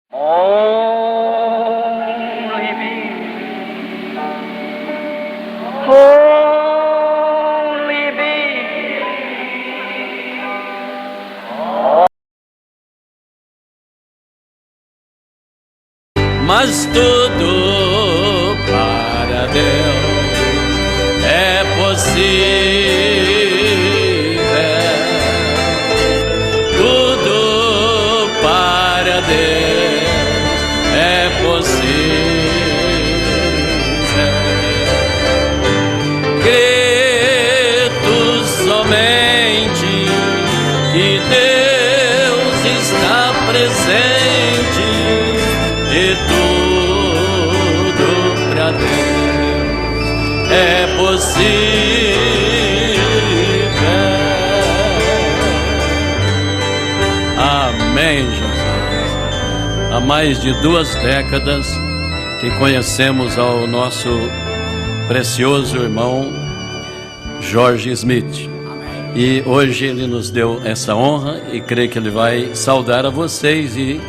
Only me. Only me. Mas tudo para Deus é possível. Tudo para Deus é possível. Crê tu somente que Deus está presente e tudo para Deus é possível. Amém, Jesus. Há mais de 2 décadas que conhecemos ao nosso precioso irmão Jorge Smith. E hoje ele nos deu essa honra e creio que ele vai saudar a vocês e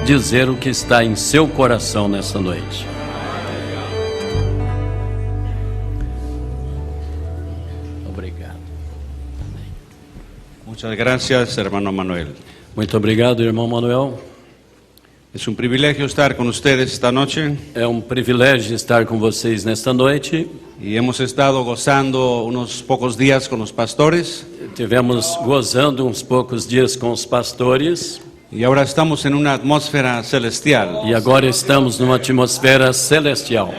dizer o que está em seu coração nessa noite. Obrigado. Muchas gracias, hermano Manuel. Muito obrigado, irmão Manuel. Es un privilegio estar con ustedes esta noche É um privilégio estar com vocês nesta noite. y hemos estado gozando unos pocos días con los pastores Tivemos gozando uns poucos dias com os pastores y ahora estamos en una atmósfera celestial. e agora estamos numa atmosfera celestial.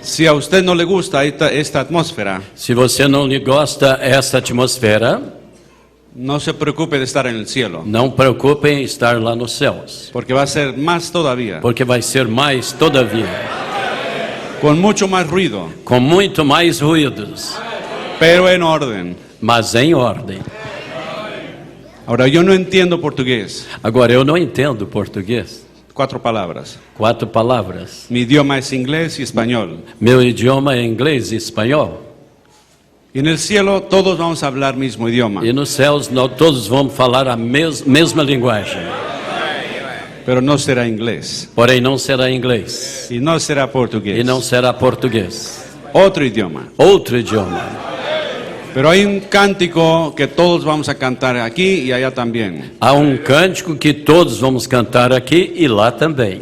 Si a usted no le gusta esta atmósfera, Se você não lhe gosta essa atmosfera, no se preocupe de estar en el cielo, não preocupe em estar lá nos céus, porque va a ser más todavía, porque vai ser mais todavia, con mucho más ruido, com muito mais ruídos, pero en orden. mas em ordem. Ahora, yo no entiendo portugués. Agora, eu não entendo português. 4 palabras. 4 palavras. Mi idioma es inglés y español. Meu idioma é inglês e espanhol. Y en el cielo todos vamos a hablar mismo idioma, E nos céus nós todos vamos falar a mesma linguagem. pero no será inglés Porém, não será inglês. y no será portugués. E não será português. Otro idioma. Outro idioma. Pero hay un cántico que todos vamos a cantar aquí y allá también. Há um cântico que todos vamos cantar aqui e lá também.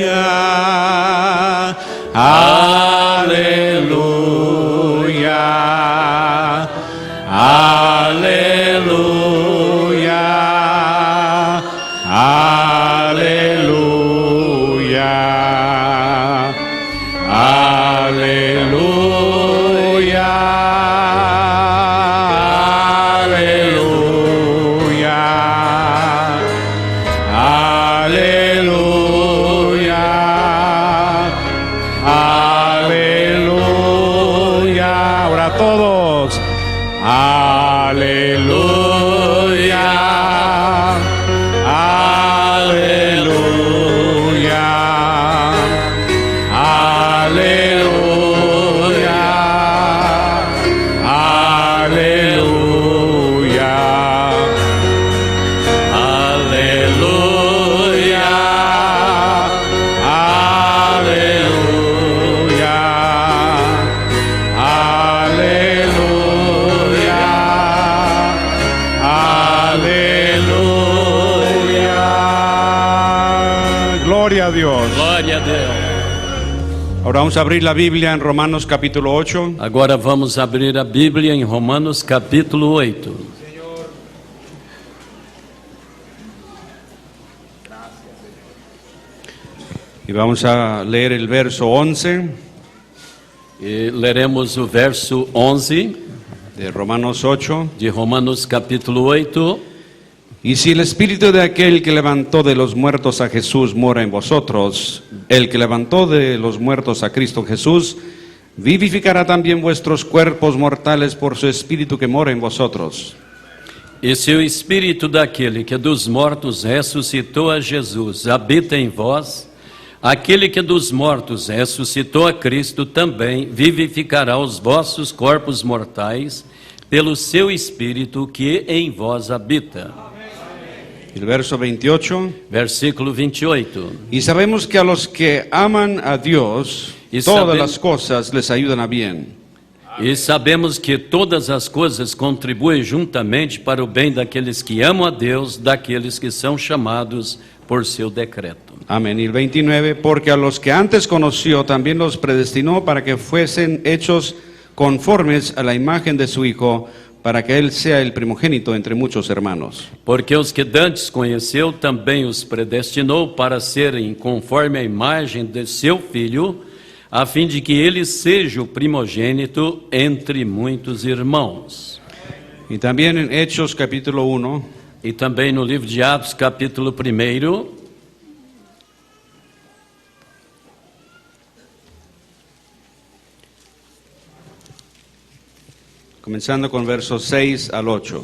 Aleluya, aleluya, aleluya, aleluya, aleluya, aleluya, aleluya. Ahora todos. Aleluya, aleluya, aleluya, aleluya, aleluya, aleluya. Gloria a Dios. Glória a Deus. Ahora vamos a abrir la Biblia en Romanos capítulo 8. Agora vamos abrir a Bíblia em Romanos capítulo 8. Y vamos a leer el verso 11 E leremos o verso 11 de Romanos 8. de Romanos capítulo 8. Y si el espíritu de aquel que levantó de los muertos a Jesús mora en vosotros, el que levantó de los muertos a Cristo Jesús, vivificará también vuestros cuerpos mortales por su espíritu que mora en vosotros. E se o Espírito daquele que dos mortos ressuscitou a Jesus habita em vós, aquele que dos mortos ressuscitou a Cristo também vivificará os vossos corpos mortais pelo seu Espírito que em vós habita. El verso 28. Versículo 28. Y sabemos que a los que aman a Dios, Y todas sabemos- las cosas les ayudan a bien. E sabemos que todas as coisas contribuem juntamente para o bem daqueles que amam a Deus, daqueles que são chamados por seu decreto. Amén. Y el 29, porque a los que antes conoció también los predestinó para que fuesen hechos conformes a la imagen de su Hijo, para que Él sea el primogénito entre muchos hermanos. Porque os que dantes conheceu, também os predestinou para serem conforme a imagem de seu Filho, a fim de que ele seja o primogênito entre muitos irmãos. Y también en Hechos capítulo 1, E também no livro de Atos, capítulo 1, comenzando con versos 6 al 8.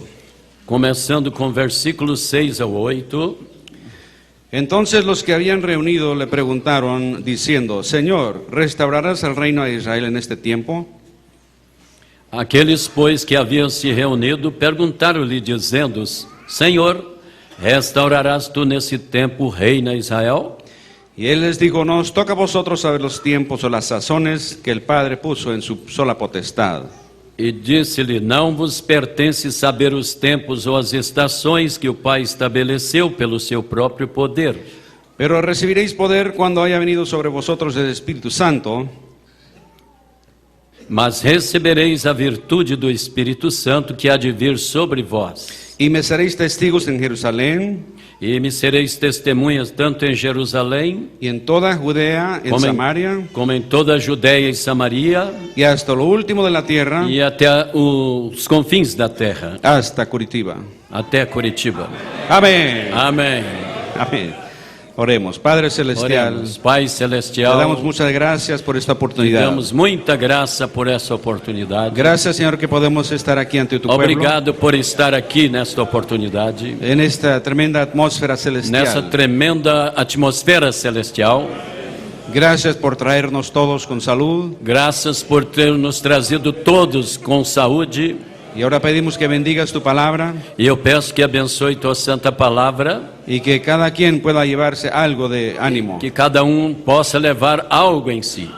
começando com versículos 6 ao 8. Entonces los que habían reunido le preguntaron, diciendo, Señor, ¿restaurarás el reino a Israel en este tiempo? Aqueles, pois, que haviam se reunido, perguntaram-lhe, dizendo: Senhor, restaurarás tu nesse tempo o reino a Israel? Y él les dijo, no os toca a vosotros saber los tiempos o las sazones que el Padre puso en su sola potestad. E disse-lhe: Não vos pertence saber os tempos ou as estações que o Pai estabeleceu pelo seu próprio poder. Pero recibiréis poder cuando haya venido sobre vosotros el Espíritu Santo, Mas recebereis a virtude do Espírito Santo que há de vir sobre vós. y me seréis testigos en Jerusalén, E me sereis testemunhas tanto em Jerusalém, y en toda Judea, en Samaria, como em toda a Judéia e Samaria, y hasta lo último de la tierra, e até os confins da terra, hasta Curitiba. até Curitiba. Amén. Amém. Amén. Oremos. Padre Celestial, Oremos. Pai te Celestial, damos muchas gracias por esta te oportunidad. damos muita graça por essa oportunidade. Gracias, Señor, que podemos estar aquí ante tu pueblo, Obrigado por estar aqui nesta oportunidade, en esta tremenda atmósfera nessa celestial. tremenda atmosfera celestial. Gracias por traernos todos con salud. Graças por ter nos trazido todos com saúde. Y ahora pedimos que bendigas tu palabra E eu peço que abençoe tua santa palavra, y que cada quien pueda llevarse algo de ánimo. que cada possa levar algo em si,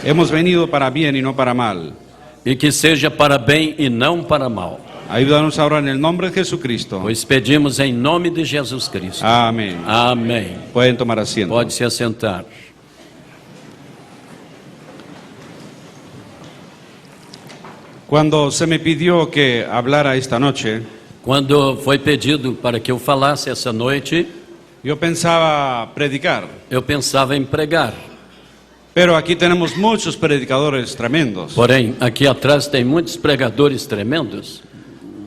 Hemos venido para bien y no para mal. e que seja para bem e não para mal. Ayúdanos ahora en el nombre de Jesucristo. Pois pedimos em nome de Jesus Cristo. Amén. Amém. Pueden tomar asiento. Pode se assentar. Cuando se me pidió que hablara esta noche, Quando foi pedido para que eu falasse essa noite, yo pensaba predicar. eu pensava em pregar. Pero aquí tenemos muchos predicadores tremendos. Porém, aqui atrás tem muitos pregadores tremendos.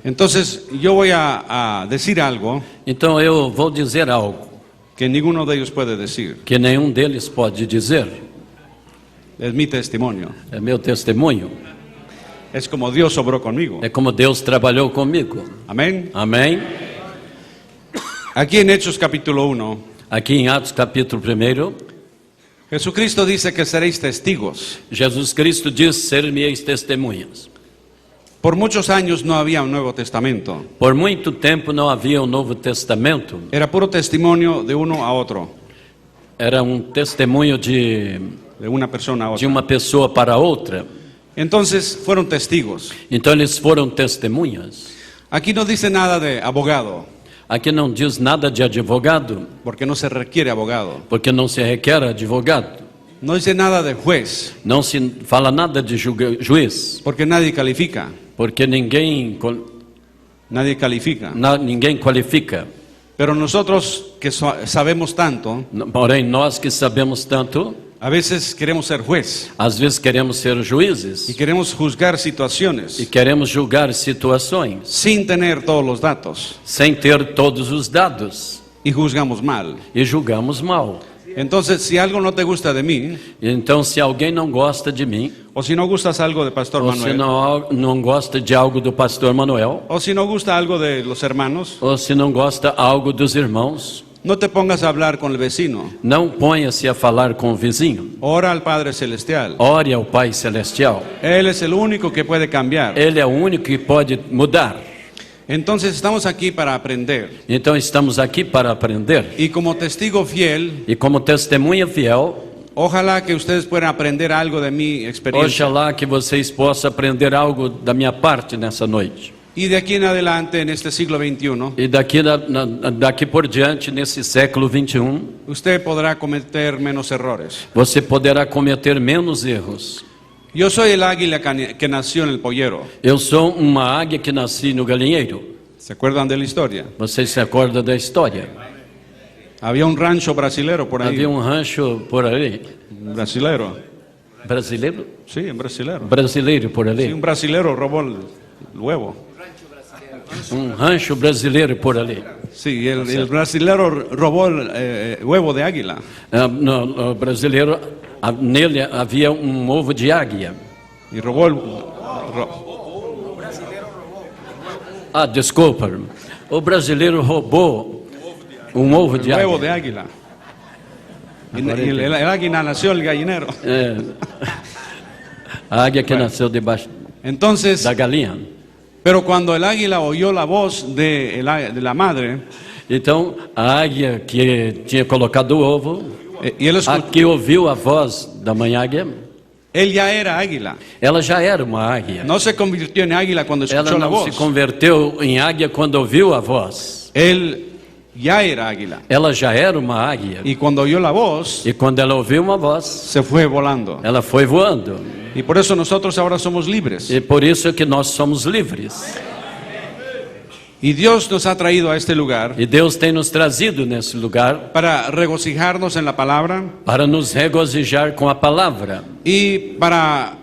Entonces yo voy a decir algo Então eu vou dizer algo que ninguno de ellos puede decir. que nenhum deles pode dizer. Es mi testimonio. É meu testemunho. Es como Dios obró conmigo. É como Deus trabalhou comigo. Amén. Amém? Aquí en Hechos capítulo 1, Aqui em Atos capítulo 1, Jesucristo dice que seréis testigos. Jesus Cristo diz: ser-me-eis testemunhas. Por muchos años no había un Nuevo Testamento. Por muito tempo não havia um Novo Testamento. Era puro testimonio de uno a otro, Era testemunho de de una persona a otra. uma pessoa para outra. Entonces fueron testigos. Então eles foram testemunhas. Aquí no dice nada de abogado, Aqui não diz nada de advogado, porque no se requiere abogado. porque não se requer advogado. No dice nada de juez, Não se fala nada de juiz, porque nadie califica. porque ninguém qualifica. Pero nosotros que sabemos tanto, Porém, nós que sabemos tanto, a veces queremos ser juez às vezes queremos ser juízes y queremos juzgar e situaciones queremos julgar situações sin tener todos los datos sem ter todos os dados y juzgamos mal. e julgamos mal. Entonces, si algo no te gusta de mí, Então, se alguém não gosta de mim, o si no gustas algo de Pastor ou se Manuel, não gosta de algo do pastor Manuel, o si no gusta algo de los hermanos, ou se não gosta algo dos irmãos, No te pongas a hablar con el vecino. Não ponha-se a falar com o vizinho. Ora al Padre Celestial. Ore ao Pai Celestial. Él es el único que puede cambiar. Ele é o único que pode mudar. Entonces estamos aquí para aprender. Então estamos aqui para aprender. Y como testigo fiel, E como testemunha fiel, ojalá que ustedes puedan aprender algo de mi experiencia. oxalá que vocês possam aprender algo da minha parte nessa noite. Y de aquí en adelante, en este siglo XXI, E daqui por diante, nesse século 21, usted podrá cometer menos errores. você poderá cometer menos erros. Yo soy el águila que nació en el pollero. Eu sou uma águia que nasci no galinheiro. ¿Se acuerdan de la historia? Vocês se acordam da história? Había un rancho brasilero por ahí. Havia um rancho por ali. Brasilero. Brasileiro? Sí, un brasilero. Brasileiro por Sí, ali. un brasilero robó el huevo. Um rancho brasileiro por ali. Sí, el brasilero robó el huevo de águila. No brasileiro, nele havia um ovo de águia. Y robó el... Desculpa. O brasileiro roubou um ovo de huevo de águia. águila. Y el águila nació el gallinero. A águia que nasceu debaixo Entonces, da galinha. pero cuando el águila oyó la voz de la madre, Então, a águia que tinha colocado o ovo, y él, a que ouviu a voz da mãe águia, él ya era águila. ela já era uma águia. No se convirtió en águila cuando Ela escuchó la não se voz. converteu em águia quando ouviu a voz. Él ya era águila. Ela já era uma águia. Y cuando oyó la voz, E quando ela ouviu uma voz, se fue volando. ela foi voando. Y por eso nosotros ahora somos libres. E por isso é que nós somos livres. Y Dios nos ha traído a este lugar E Deus tem nos trazido nesse lugar para regocijarnos en la palabra para nos regozijar com a palavra y para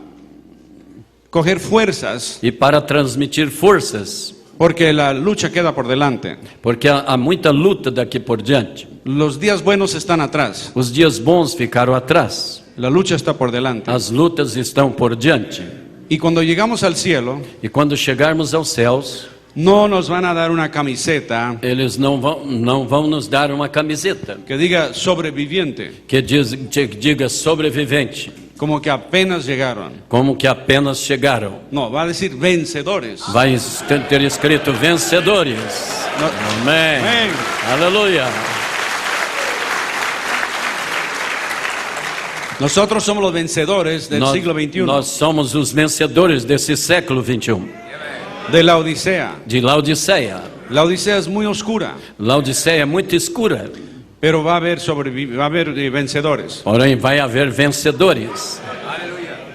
coger fuerzas, e para transmitir forças, porque la lucha queda por delante. porque há muita luta daqui por diante. Los días buenos están atrás, Os dias bons ficaram atrás, la lucha está por delante. as lutas estão por diante. Y cuando llegamos al cielo, E quando chegarmos aos céus, no nos van a dar una camiseta eles não vão nos dar uma camiseta que diga sobreviviente, que diga sobrevivente, como que apenas llegaron. como que apenas chegaram. No, va a decir vencedores. Vai ter escrito vencedores. No- Amém. Amém. Aleluia. Nosotros somos los vencedores del siglo XXI, Nós somos os vencedores desse século 21, de la Odisea. de Laodiceia. La Odisea es muy oscura, Laodiceia é muito escura, pero va a haber vencedores. porém vai haver vencedores.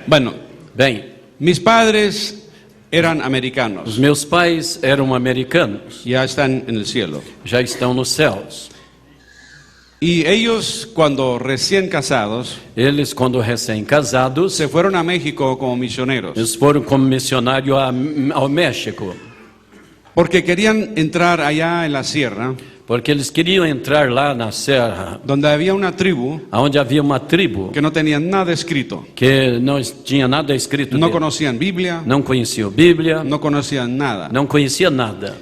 Bueno, Bem, mis padres eran os americanos, meus pais eram americanos, ya están en el cielo. já estão nos céus. Y ellos, cuando recién casados, Eles, quando recém-casados, se fueron a México como misioneros, eles foram como missionário ao México, porque querían entrar allá en la sierra, porque eles queriam entrar lá na serra, donde había una tribu onde havia uma tribo que no tenía nada escrito. que não tinha nada escrito No dele. conocían Biblia, Não conhecia a Bíblia, no conocían nada. não conhecia nada.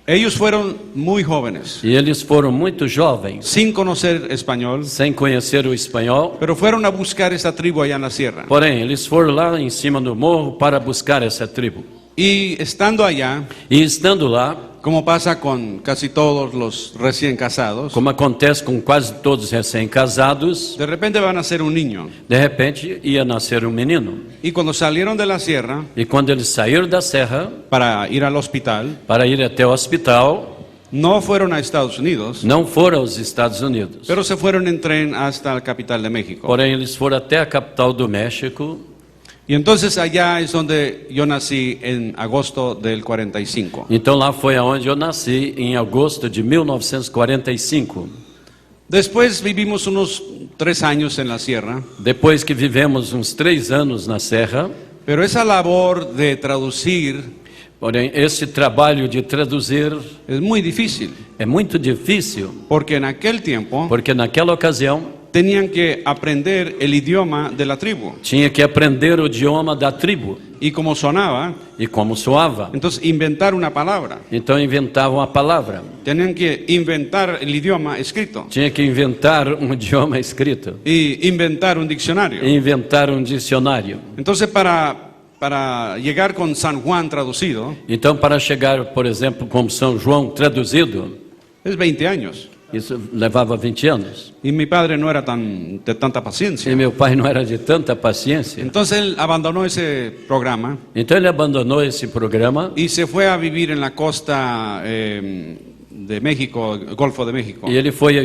Ellos fueron muy jóvenes, E eles foram muito jovens, sin conocer español, sem conhecer o espanhol. pero fueron a buscar esa tribu allá en la sierra. Porém, eles foram lá em cima do morro para buscar essa tribo. Y estando allá, E estando lá, como pasa con casi todos los recién casados, como acontece com quase todos os recém-casados, de repente van a ser un niño. de repente ia nascer um menino. Y cuando salieron de la sierra E quando eles saíram da serra para ir al hospital, para ir até o hospital, no fueron a Estados Unidos, não foram aos Estados Unidos. pero se fueron en tren hasta la capital de México. Porém, eles foram até a capital do México. Y entonces allá es donde yo nací en agosto del 45. Então lá foi aonde eu nasci, em agosto de 1945. Después vivimos unos 3 años en la sierra, Depois que vivemos uns 3 anos na serra, pero esa labor de traducir porém esse trabalho de traduzir es muy difícil, é muito difícil, porque en aquel tiempo porque naquela ocasião tenían que aprender el idioma de la tribu. Tinha que aprender o idioma da tribo Y como sonaba, e como soava. entonces inventar una palabra. Então inventavam a palavra. Tenían que inventar el idioma escrito Tinha que inventar um idioma escrito y inventar un diccionario. e inventar um dicionário. Entonces para llegar con San Juan traducido Então, para chegar, por exemplo, como São João traduzido, es 20 años. isso levava 20 anos. Y mi padre no era de tanta E paciencia. meu pai não era de tanta paciência. Entonces él abandonó ese programa Então ele abandonou esse programa y se fue a vivir en la costa de México, el Golfo de México. e ele foi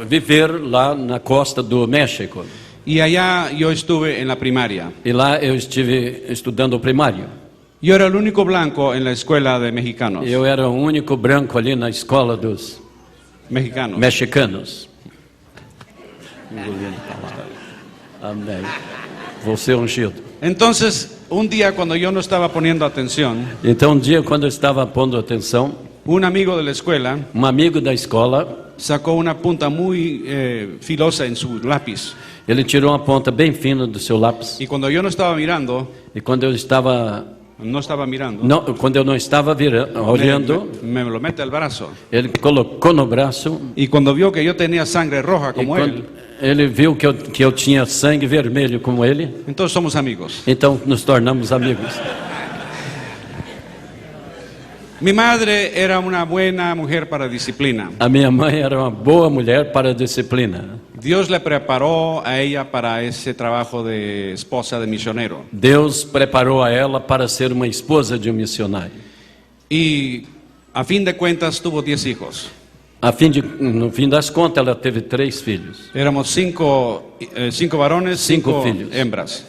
viver lá na costa do México. Y allá yo estuve en la primaria. E lá eu estive estudando o primário. Yo era el único blanco en la escuela de mexicanos. Eu era o único branco ali na escola dos Mexicanos. mexicanos. Amém. Vou ser ungido. Entonces, un día cuando yo no estaba poniendo atención, Então, um dia, quando eu estava pondo atenção, un amigo de la escuela um amigo da escola, sacó una punta muy filosa en su lápiz. ele tirou uma ponta bem fina do seu lápis. Y cuando yo no estaba mirando, E quando eu estava, quando eu não estava olhando, me lo mete al brazo. ele colocou no braço. Y cuando vio que yo tenía sangre roja E como quando él, ele viu que eu tinha sangue vermelho como ele, entonces somos amigos. então nos tornamos amigos. Mi madre era una buena mujer para disciplina. A minha mãe era uma boa mulher para a disciplina. Dios le preparó a ella para ese trabajo de esposa de misionero. Deus preparou a ela para ser uma esposa de um missionário. Y a fin de cuentas tuvo 10 hijos. No fim das contas, ela teve 3 filhos. Éramos cinco varones, 5 filhos. hembras.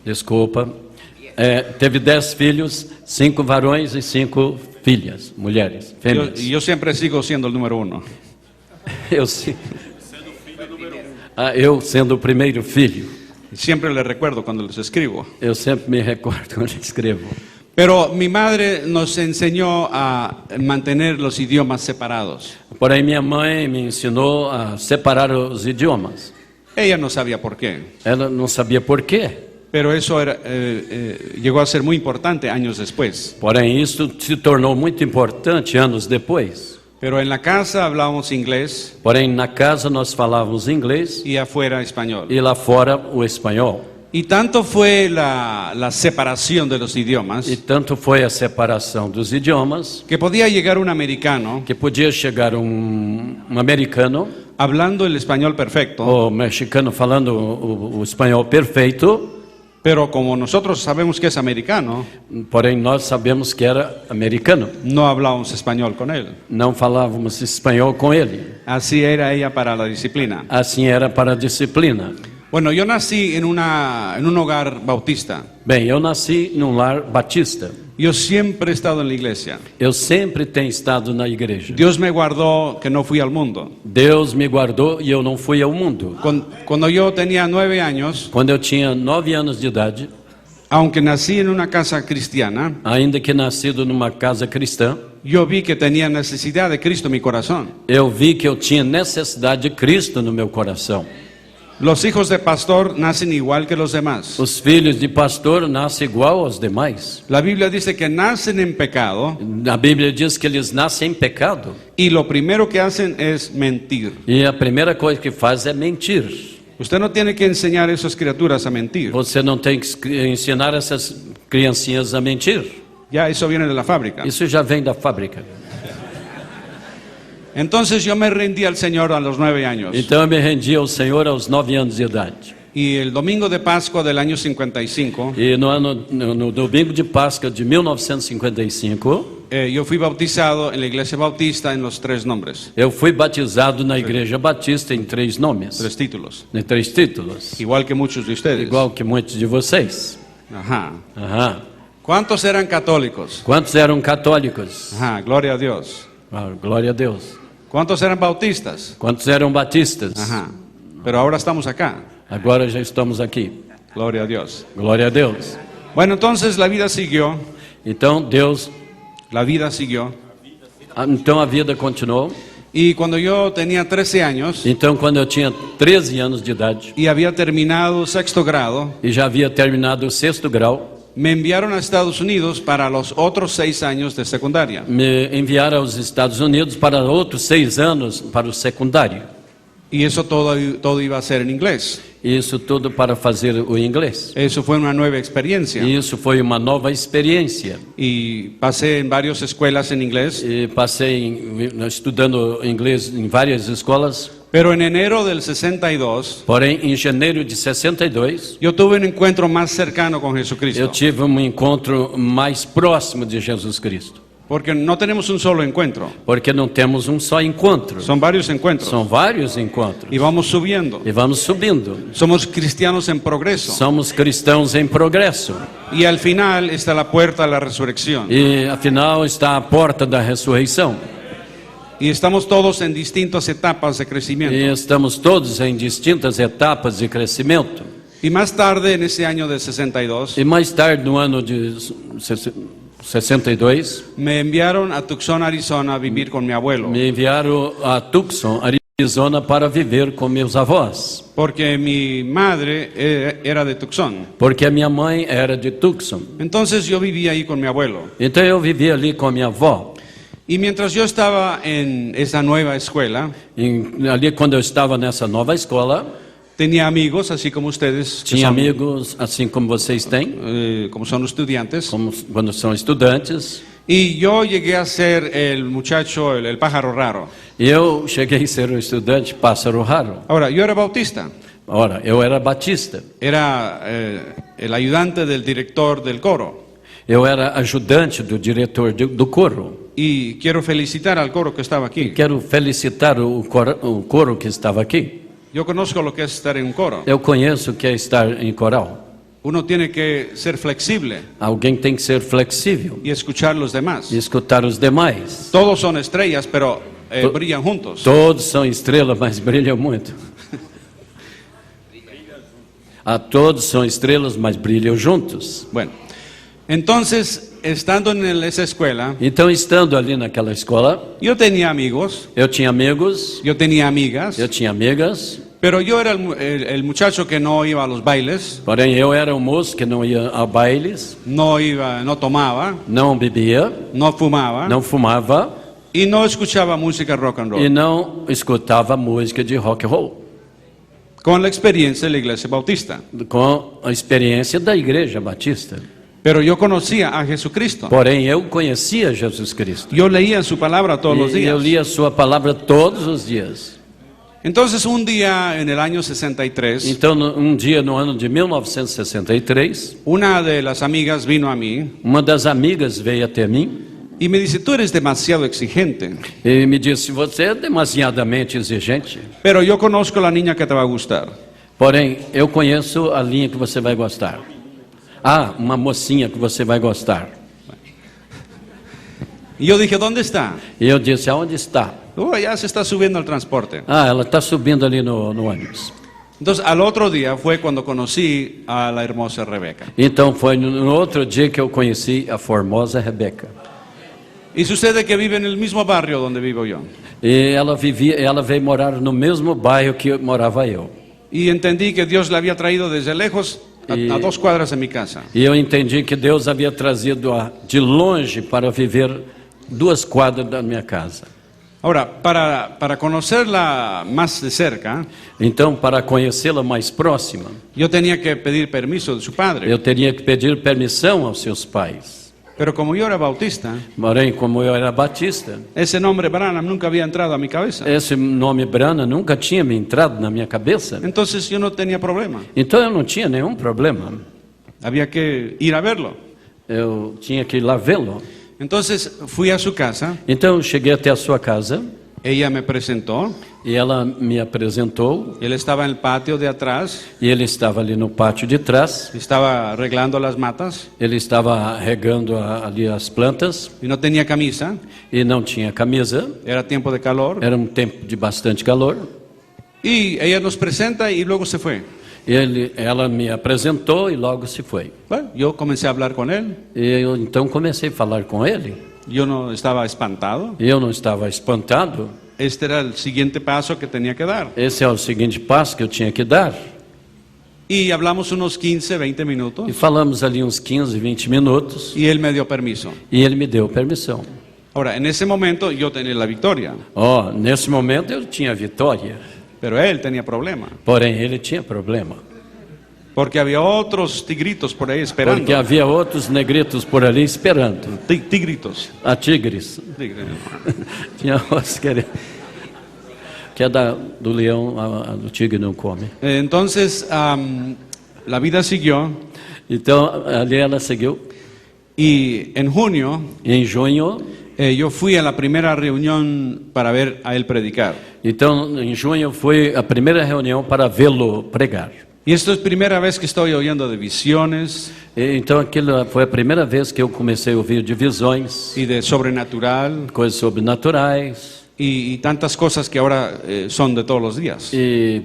Desculpa. Teve 10 filhos, 5 varões e 5 filhas, mulheres, fêmeas. Yo siempre sigo siendo el número 1. Eu sendo o primeiro filho, Siempre le recuerdo cuando les escribo. eu sempre me recordo quando escrevo. Pero mi madre nos enseñó a mantener los idiomas separados. Porém, minha mãe me ensinou a separar os idiomas. Ella no sabía por qué, Ela não sabia por quê. pero eso llegó a ser muy importante años después. Porém, isso se tornou muito importante anos depois. Pero en la casa hablábamos inglés Porém, na casa nós falávamos inglês y afuera español. e lá fora o espanhol. Y tanto fue la separación de los idiomas E tanto foi a separação dos idiomas que podía llegar un americano que podia chegar um americano hablando el español perfecto, ou mexicano falando o espanhol perfeito, pero como nosotros sabemos que es americano, porém nós sabemos que era americano. no hablábamos español con él. Não falávamos espanhol com ele. Así era ella para la disciplina. Assim era para a disciplina. Bueno, yo nací en un hogar bautista. Bem, eu nasci num lar batista. Yo siempre he estado en la iglesia. Eu sempre tenho estado na igreja. Dios me guardó que no fui al mundo. Deus me guardou e eu não fui ao mundo. Cuando yo tenía 9 años, Quando eu tinha 9 anos de idade, aunque nací en una casa cristiana, ainda que nascido numa casa cristã, yo vi que tenía necesidad de Cristo en mi corazón. eu vi que eu tinha necessidade de Cristo no meu coração. Los hijos de pastor nacen igual que los demás. Os filhos de pastor nascem igual aos demais. La Biblia dice que nacen en pecado A Bíblia diz que eles nascem em pecado. y lo primero que hacen es mentir. E a primeira coisa que faz é mentir. Usted no tiene que enseñar a esas criaturas a mentir. Você não tem que ensinar essas criancinhas a mentir. Ya eso viene de la fábrica. Isso já vem da fábrica. Entonces yo me rendí al Señor a los 9 años. Então eu me rendi ao Senhor aos 9 anos de idade. Y el domingo de Pascua del año 55, E no domingo de Páscoa de 1955, yo fui bautizado en la iglesia bautista en los 3 nombres, eu fui batizado na Igreja Batista em 3 nomes, 3 títulos, em 3 títulos, igual que muchos de ustedes. igual que muitos de vocês. Ajá. Aham. ¿Cuántos eran católicos? Quantos eram católicos? Ajá, gloria a Dios. Ah, glória a Deus. ¿Cuántos eran bautistas? Quantos eram batistas? Ajá. Pero ahora estamos acá. Agora já estamos aqui. Gloria a Dios. Glória a Deus. Bueno, entonces la vida siguió. Então Deus, La vida siguió. então a vida continuou. Y cuando yo tenía 13 años Então, quando eu tinha 13 anos de idade y había terminado sexto grado, e já havia terminado o 6º grau, me enviaron a Estados Unidos para los otros 6 años de secundaria. me enviaram aos Estados Unidos para outros 6 anos para o secundário. Y eso todo iba a ser en inglés. Isso tudo para fazer o inglês. Eso fue una nueva experiencia. E isso foi uma nova experiência. Y pasé en varias escuelas en inglés. E passei estudando inglês em várias escolas. Pero en enero del 62, Porém, em janeiro de 62, yo tuve un encuentro más cercano con eu Jesucristo. tive um encontro mais próximo de Jesus Cristo. Porque no tenemos un solo encuentro, Porque não temos um só encontro. son varios encuentros. São vários encontros. Y vamos subiendo. E vamos subindo. Somos cristianos en progreso. Somos cristãos em progresso. Y al final está la puerta a la resurrección. E afinal está a porta da ressurreição. Y estamos todos en distintas etapas de crecimiento. E estamos todos em distintas etapas de crescimento. Y más tarde, en ese año de 62, E mais tarde, no ano de 62, me enviaron a Tucson, Arizona, a vivir con mi abuelo. me enviaram a Tucson, Arizona, para viver com meus avós. Porque mi madre era de Tucson. Porque a minha mãe era de Tucson. Entonces yo vivía ahí con mi abuelo. Então eu vivia ali com a minha avó. Y mientras yo estaba en esa nueva escuela, Ali quando eu estava nessa nova escola, tenía amigos, así como ustedes, que tinha son, amigos assim como vocês têm, como son estudiantes. como quando são estudantes. Y yo llegué a ser el muchacho, el pájaro raro. E eu cheguei a ser um estudante pássaro raro. Ahora, yo era bautista. Ora, eu era batista. Era el ayudante del director del coro. Eu era ajudante do diretor do coro. Y quiero felicitar al coro que estaba E aquí. quero felicitar o coro que estava aqui. Yo conozco lo que es estar en un coro. Eu conheço o que é estar em coral. Uno tiene que ser flexible Alguém tem que ser flexível y escuchar los demás. e escutar os demais. Todos son estrellas, pero brillan juntos. Todos são estrelas, mas brilham muito. Todos são estrelas, mas brilham juntos. Bueno, entonces, estando en esa escuela, Então, estando ali naquela escola, yo tenía amigos, eu tinha amigos, yo tenía amigas, eu tinha amigas, pero yo era el muchacho que no iba a los bailes, porém eu era um moço que não ia a bailes, no tomaba, não bebia, no fumaba não fumava y no escuchaba música rock and e roll. não escutava música de rock and roll. Con la experiencia de la iglesia bautista. Com a experiência da Igreja Batista. Pero yo conocía a Jesucristo. Porém, eu conhecia Jesus Cristo. Yo leía su palabra todos los E eu días. lia sua palavra todos os dias. Entonces, un día en el año 63, Então, um dia no ano de 1963, una de las amigas vino a mí uma das amigas veio até mim y me dice, tú eres demasiado exigente, e me disse: você é demasiadamente exigente. pero yo conozco la niña que te va a gustar. Porém, eu conheço a linha que você vai gostar. Uma mocinha que você vai gostar. Y yo dije, ¿dónde está? E eu disse: aonde está? Oh, ya se está subiendo al transporte. Ela está subindo ali no ônibus. Entonces, al otro día fue cuando conocí a la hermosa Rebeca. Então, foi no outro dia que eu conheci a formosa Rebeca. Y sucede que vive en el mismo barrio donde vivo yo. E ela veio morar no mesmo bairro que morava eu. Y entendí que Dios la había traído desde lejos a 2 cuadras de mi casa. E eu entendi que Deus havia trazido de longe para viver 2 quadras da minha casa. Ahora, para conocerla más de cerca, Então, para conhecê-la mais próxima, yo tenía que pedir permiso de su padre. eu teria que pedir permissão aos seus pais. Pero como yo era bautista, Porém, como eu era batista, ese nombre Branham nunca había entrado a mi cabeza. esse nome Brana nunca tinha me entrado na minha cabeça. Entonces yo no tenía problema. Então, eu não tinha nenhum problema. Había que ir a verlo. Eu tinha que ir lá vê-lo. Entonces fui a su casa, Então, eu cheguei até a sua casa ella me presentó, e ela me apresentou. él estaba en el patio de atrás, E ele estava ali no pátio de trás. estaba arreglando las matas Ele estava regando ali as plantas y no tenía camisa, e não tinha camisa. era tiempo de calor. Era um tempo de bastante calor. Y ella nos presenta y luego se fue. Ela me apresentou e logo se foi. Bueno, yo comencé a hablar con él, E eu então comecei a falar com ele. yo no estaba espantado, Eu não estava espantado, este era el siguiente paso que tenía que dar. Esse é o seguinte passo que eu tinha que dar. Y hablamos unos 15, 20 E minutos falamos ali uns 15, 20 minutos y él me dio permiso. e ele me deu permissão. Ahora, en ese momento yo tenía la victoria, Ó, nesse momento eu tinha vitória, pero él tenía problema, porém ele tinha problema. porque había otros tigritos por ahí esperando. Porque havia outros negritos por ali esperando. Tigritos. A tigres. Tinha outros que é do leão, a do tigre não come. Entonces, la vida siguió Então, ali ela seguiu. y en junio Em junho, yo fui a la primera reunión para ver a él predicar. então em junho foi a primeira reunião para vê-lo pregar. Y esto es primera vez que estoy oyendo de visiones Então aquilo foi a primeira vez que eu comecei a ouvir de visões, y de sobrenatural coisas sobrenaturais y tantas cosas que ahora son de todos los días. e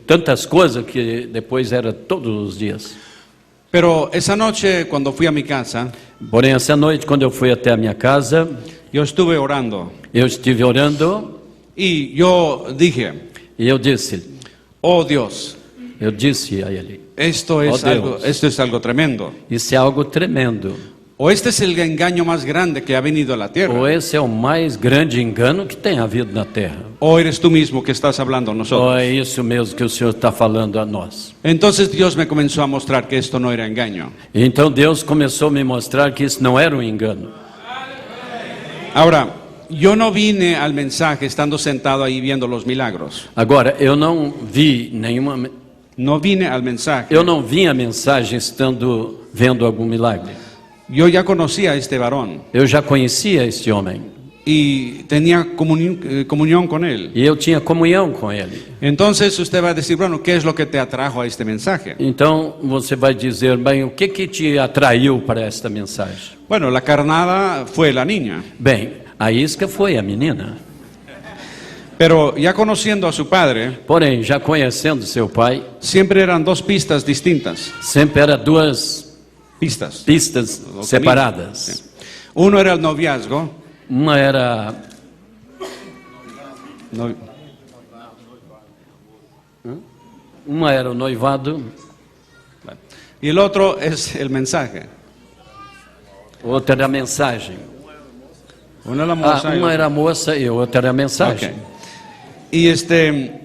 tantas coisas que depois era todos os dias. Pero esa noche cuando fui a mi casa, Porém, essa noite, quando eu fui até a minha casa, yo estuve orando eu estive orando y yo dije, e eu disse a ele, esto es, esto es algo tremendo. isso é algo tremendo. O este es el engaño más grande que ha venido a la Ou tierra. esse é o mais grande engano que tem havido na terra. O eres tú mismo que estás hablando a Ou nosotros. é isso mesmo que o Senhor está falando a nós. Entonces Dios me comenzó a mostrar que esto no era engaño. Então Deus começou a me mostrar que isso não era um engano. Ahora, yo no vine al mensaje estando sentado ahí viendo los milagros. Agora, eu não vi nenhuma. No vine al mensaje. Eu não vi a mensagem vendo algum milagre. Yo ya conocía a este varón Eu já conhecia este homem y tenía comunión con él. e eu tinha comunhão com ele. Entonces usted va a decir, bueno, ¿qué es lo que te atrajo a este mensaje? Então você vai dizer, bem, o que te atraiu para esta mensagem? Bueno, la carnada fue la niña, Bem, a isca foi a menina. pero ya conociendo a su padre, Porém, já conhecendo seu pai, siempre eran dos pistas distintas. sempre era duas Pistas. pistas separadas. Uno era el noviazgo. Uma era no- o noivado, y el otro es el mensaje. outra era a mensagem. Una la moza y Uma otra- era a moça e outra era a mensagem. Ok. Y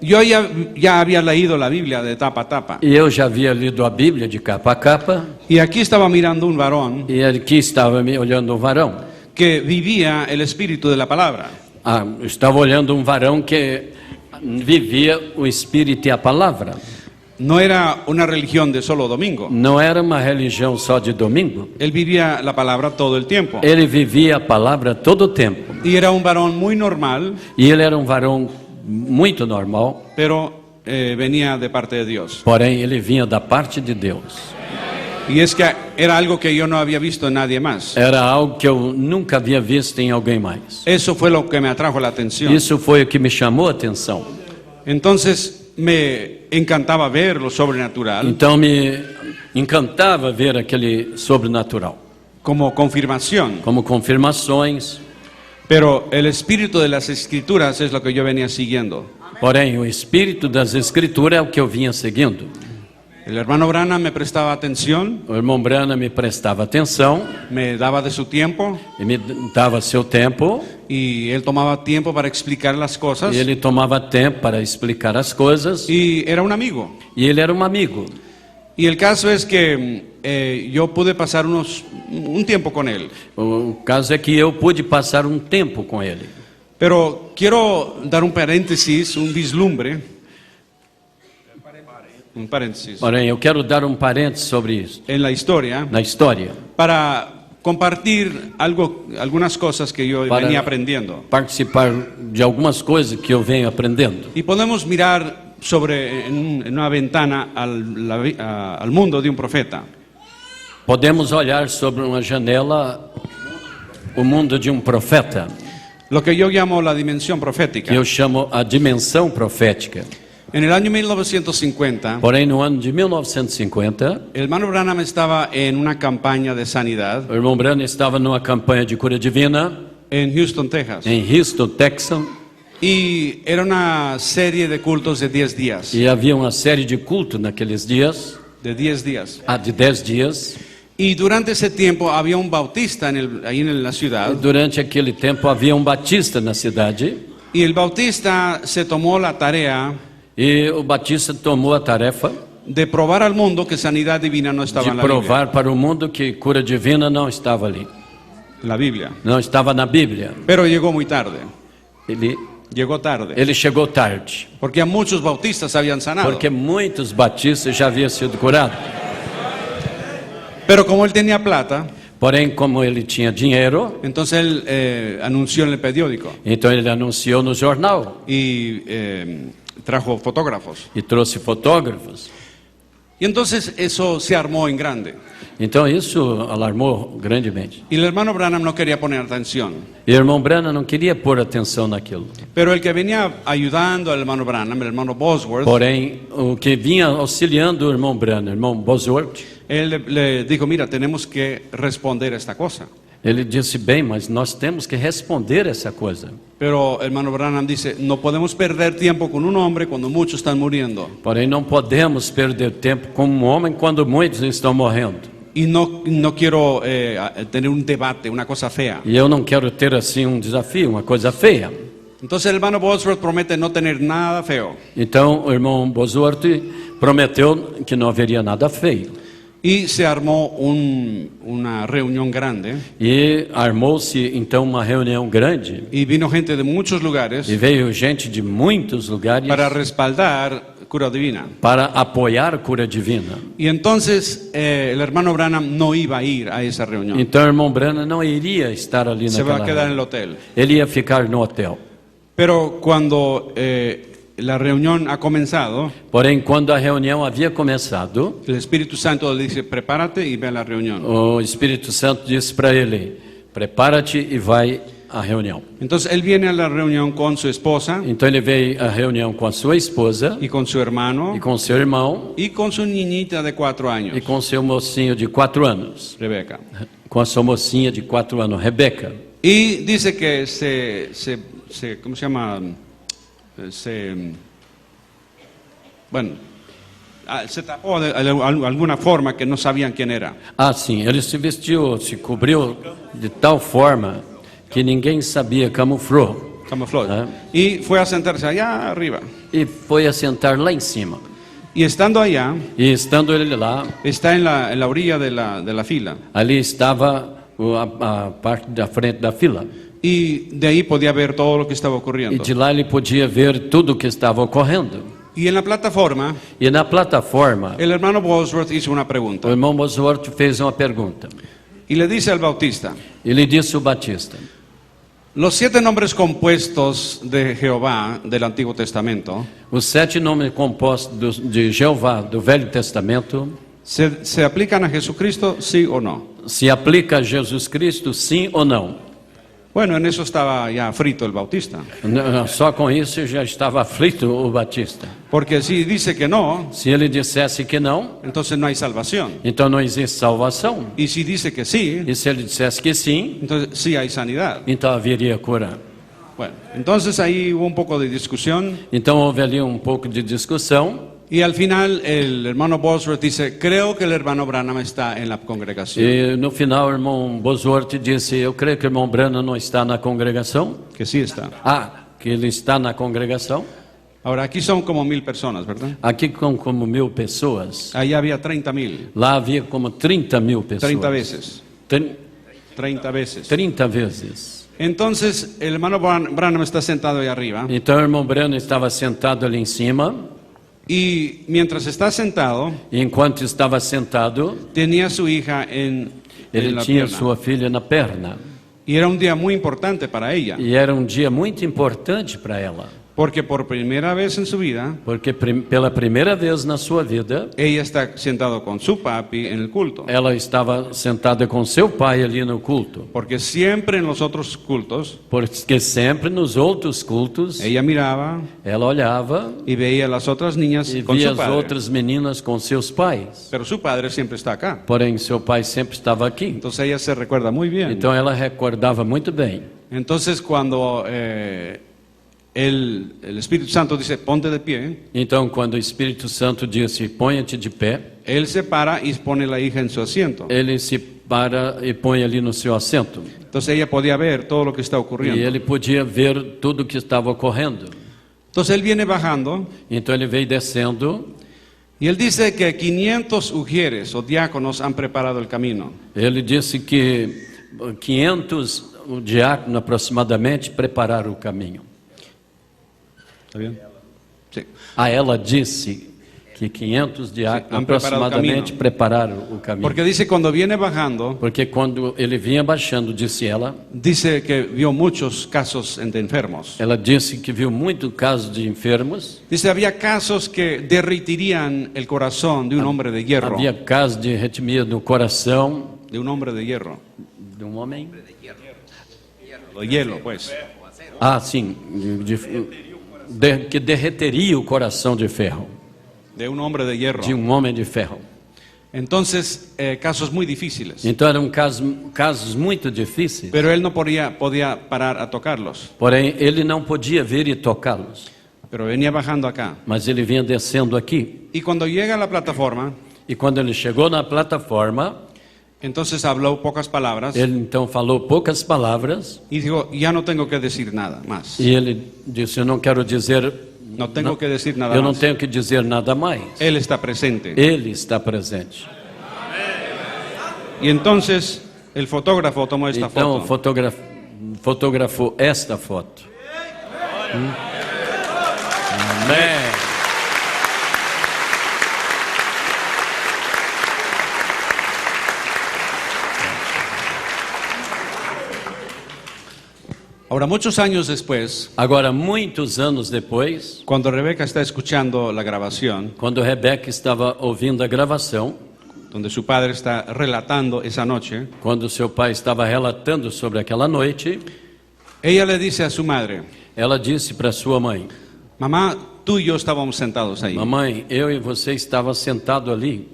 yo ya había leído la Biblia de tapa a tapa. E eu já havia lido a Bíblia de capa a capa, Y aquí estaba mirando un varón e aqui estava me olhando um varão. que vivía el espíritu de la palabra. Estava olhando um varão que vivia o Espírito e a palavra. No era una religión de solo domingo. Não era uma religião só de domingo. Él vivía la palabra todo el tiempo. Ele vivia a palavra todo o tempo. Y era un varón muy normal, E ele era um varão muito normal, pero venía de parte de Dios. porém ele vinha da parte de Deus. Y es que era algo que yo no había visto en nadie más. Era algo que eu nunca havia visto em alguém mais. Eso fue lo que me atrajo la atención. Isso foi o que me chamou a atenção. Entonces me encantaba ver lo sobrenatural Então me encantava ver aquele sobrenatural, como confirmación. como confirmações. Pero el espíritu de las escrituras es lo que yo venía siguiendo. Porém, o espírito das Escrituras é o que eu vinha seguindo. El hermano Branham me prestaba atención, O irmão Brana me prestava atenção me daba de su tiempo e me dava seu tempo. y él tomaba tiempo para explicar las cosas. E ele tomava tempo para explicar as coisas. Y era un amigo. E ele era um amigo. Y el caso es que yo pude pasar un tiempo con él. O caso é que eu pude passar um tempo com ele. Pero quiero dar un paréntesis, un vislumbre. Un paréntesis. Porém, eu quero dar um parênteses sobre isso, En la historia, na história, para compartir algunas cosas que yo Para- venía aprendiendo. participar de algumas coisas que eu venho aprendendo. Y podemos mirar en una ventana al mundo de un profeta. Podemos olhar sobre uma janela o mundo de um profeta, Lo que yo llamo la dimensión profética. que eu chamo a dimensão profética. En el año 1950, Porém, no ano de 1950, el hermano Branham estaba en una campaña de sanidad o irmão Brana estava numa campanha de cura divina en Houston, Texas. em Houston, Texas, Y era una serie de cultos de 10 días. e havia uma série de cultos naqueles dias, De 10 días. de 10 dias. Y durante ese tiempo había un bautista ahí en la E ciudad. durante aquele tempo havia batista na cidade, Y el bautista se tomó la tarea e o batista tomou a tarefa de probar al mundo que sanidad divina no estaba de en la Biblia. provar para o mundo que cura divina não estava ali, En la Biblia. não estava na Bíblia. Pero llegó muy tarde. Ele Llegó tarde. chegou tarde, Porque a muchos bautistas habían sanado. porque muitos batistas já haviam sido curados. Pero como él tenía plata, Porém, como ele tinha dinheiro, entonces él anunció en el periódico então ele anunciou no jornal y trajo fotógrafos. e trouxe fotógrafos. Y entonces eso se armó en grande. Então isso alarmou grandemente. Y el hermano Branham no quería poner atención. E o irmão Branham não queria pôr atenção naquilo. Pero el que venía ayudando al hermano Branham, el hermano Bosworth, Porém, o que vinha auxiliando o irmão Branham, o irmão Bosworth, él le dijo, mira, tenemos que responder esta cosa. ele disse: bem, mas nós temos que responder essa coisa. Pero el hermano Branham dice, no podemos perder tiempo con un hombre cuando muchos están muriendo. Porém, não podemos perder tempo com um homem quando muitos estão morrendo. Y no quiero tener un debate, una cosa fea. E eu não quero ter assim desafio, uma coisa feia. Entonces el hermano Bosworth promete no tener nada feo. Então o irmão Bosworth prometeu que não haveria nada feio. Y se armó una reunión grande E armou-se então uma reunião grande. y vino gente de muchos lugares E veio gente de muitos lugares para respaldar cura divina. para apoiar a cura divina. Y entonces el hermano Branham no iba a ir a esa reunión. Então o irmão Branham não iria estar ali Se va a naquela quedar en el reunião. hotel. Ele ia ficar no hotel. Pero cuando la reunión ha comenzado, Porém, quando a reunião havia começado, el Espíritu Santo le dice, prepárate y ve a la reunión. o Espírito Santo disse para ele: prepara-te e vai à reunião. Entonces él viene a la reunión con su esposa Então ele veio à reunião com a sua esposa y con su hermano e com seu irmão y con su niñita de 4 e años, com seu mocinho de 4 anos, Rebeca. com a sua mocinha de 4 anos, Rebeca. Y dice que ¿cómo se llama? Se tapó de alguna forma que no sabían quién era. Ah, sim, ele se vestiu, se cobriu de tal forma que ninguém sabia, camuflou. Camufló. Ah. Y fue a sentarse allá arriba. E foi a sentar lá em cima. Y estando allá, E estando ele lá, está en la orilla de la fila. ali estava a parte da frente da fila. Y de ahí podía ver todo lo que estaba E ocurriendo. de lá ele podia ver tudo o que estava ocorrendo. Y en la plataforma, E na plataforma, el hermano Bosworth hizo una o pregunta. irmão Bosworth fez uma pergunta. Y le dice al bautista, Ele disse ao Batista: los 7 nombres compuestos de Jehová del Antiguo Testamento, os 7 nomes compostos de Jeová do Velho Testamento ¿se aplican a Jesucristo, sí o no? se aplica a Jesus Cristo, sim ou não? Bueno, en eso estaba ya frito el bautista. Só com isso já estava aflito o Batista. Porque si dice que no, Se ele dissesse que não, entonces no hay salvación. então não existe salvação. Y si dice que sí, E se ele dissesse que sim, entonces sí hay sanidad. então haveria cura. Bueno, entonces ahí hubo un poco de discusión Então houve ali um pouco de discussão. y al final el hermano Bosworth dice, creo que el hermano Branham está en la congregación. E no final o irmão Bosworth disse: eu creio que o irmão Branham não está na congregação. Que sí está. Ah, que ele está na congregação. Ahora, aquí son como 1000 personas, ¿verdad? Aqui com como 1000 pessoas. Ahí había 30,000. Lá havia como 30.000 pessoas. 30 veces. 30 veces. 30 vezes. Entonces el hermano Branham está sentado ahí arriba Então o irmão Branham estava sentado ali em cima. y mientras está sentado, E enquanto estava sentado, tenía a su hija en ele la tinha pierna. sua filha na perna. Y era un día muy importante para ella, E era dia muito importante para ela. porque por primera vez en su vida, Porque pela primeira vez na sua vida, ella está sentado con su papi en el culto. ela estava sentada com seu pai ali no culto. Porque siempre en los otros cultos, Porque sempre nos outros cultos, ella miraba ela olhava y veía a las otras niñas e con via su as padre. outras meninas com seus pais. Pero su padre siempre está acá. Porém, seu pai sempre estava aqui. Entonces ella se recuerda muy bien. Então ela recordava muito bem. Entonces cuando el Espíritu Santo dice, ponte de pie, Então, quando o Espírito Santo disse, ponha-te de pé, él se para y pone la hija en su asiento. ele se para e põe ali no seu assento. Entonces ella podía ver todo lo que está E ocurriendo. ele podia ver tudo o que estava ocorrendo. Entonces él viene bajando Então ele veio descendo. y él dice que 500 ujieres o diáconos han preparado el camino. Ele disse que 500 diáconos aproximadamente prepararam o caminho. ¿Está bien? Sí. Ela disse que 500 diáconos han preparado o aproximadamente caminho. prepararam o caminho. Porque dice cuando viene bajando, Porque quando ele vinha baixando, disse ela, dice que vio muchos casos de enfermos. ela disse que viu muito casos de enfermos, Dice, había casos que derritirían el corazón de un hombre de hierro. havia casos de arritmia no coração De un hombre de hierro. de um homem. De hielo, pues. Ah, sim, que derreteria o coração de ferro, De un hombre de hierro. de um homem de ferro. Entonces, casos muy difíciles. Então eram casos muito difíceis, Pero él no podía parar a tocarlos. porém ele não podia ver e tocá-los, Pero venía bajando acá. mas ele vinha descendo aqui. Y cuando llega a la plataforma, E quando ele chegou na plataforma, entonces habló pocas palabras ele então falou poucas palavras y dijo, ya no tengo que decir nada más. e ele disse, eu não quero dizer, No tengo que decir nada eu não más. tenho que dizer nada mais. Él está presente. Ele está presente. Y entonces el fotógrafo tomó esta Então foto. fotografou esta foto. Amém. Ahora, muchos años después, Agora, muitos anos depois, cuando Rebeca está escuchando la grabación, quando Rebeca estava ouvindo a gravação, donde su padre está relatando esa noche, quando seu pai estava relatando sobre aquela noite, ella le dice a su madre, ela disse para sua mãe, mamá, tú y yo estábamos sentados ahí. mamãe, eu e você estava sentado ali.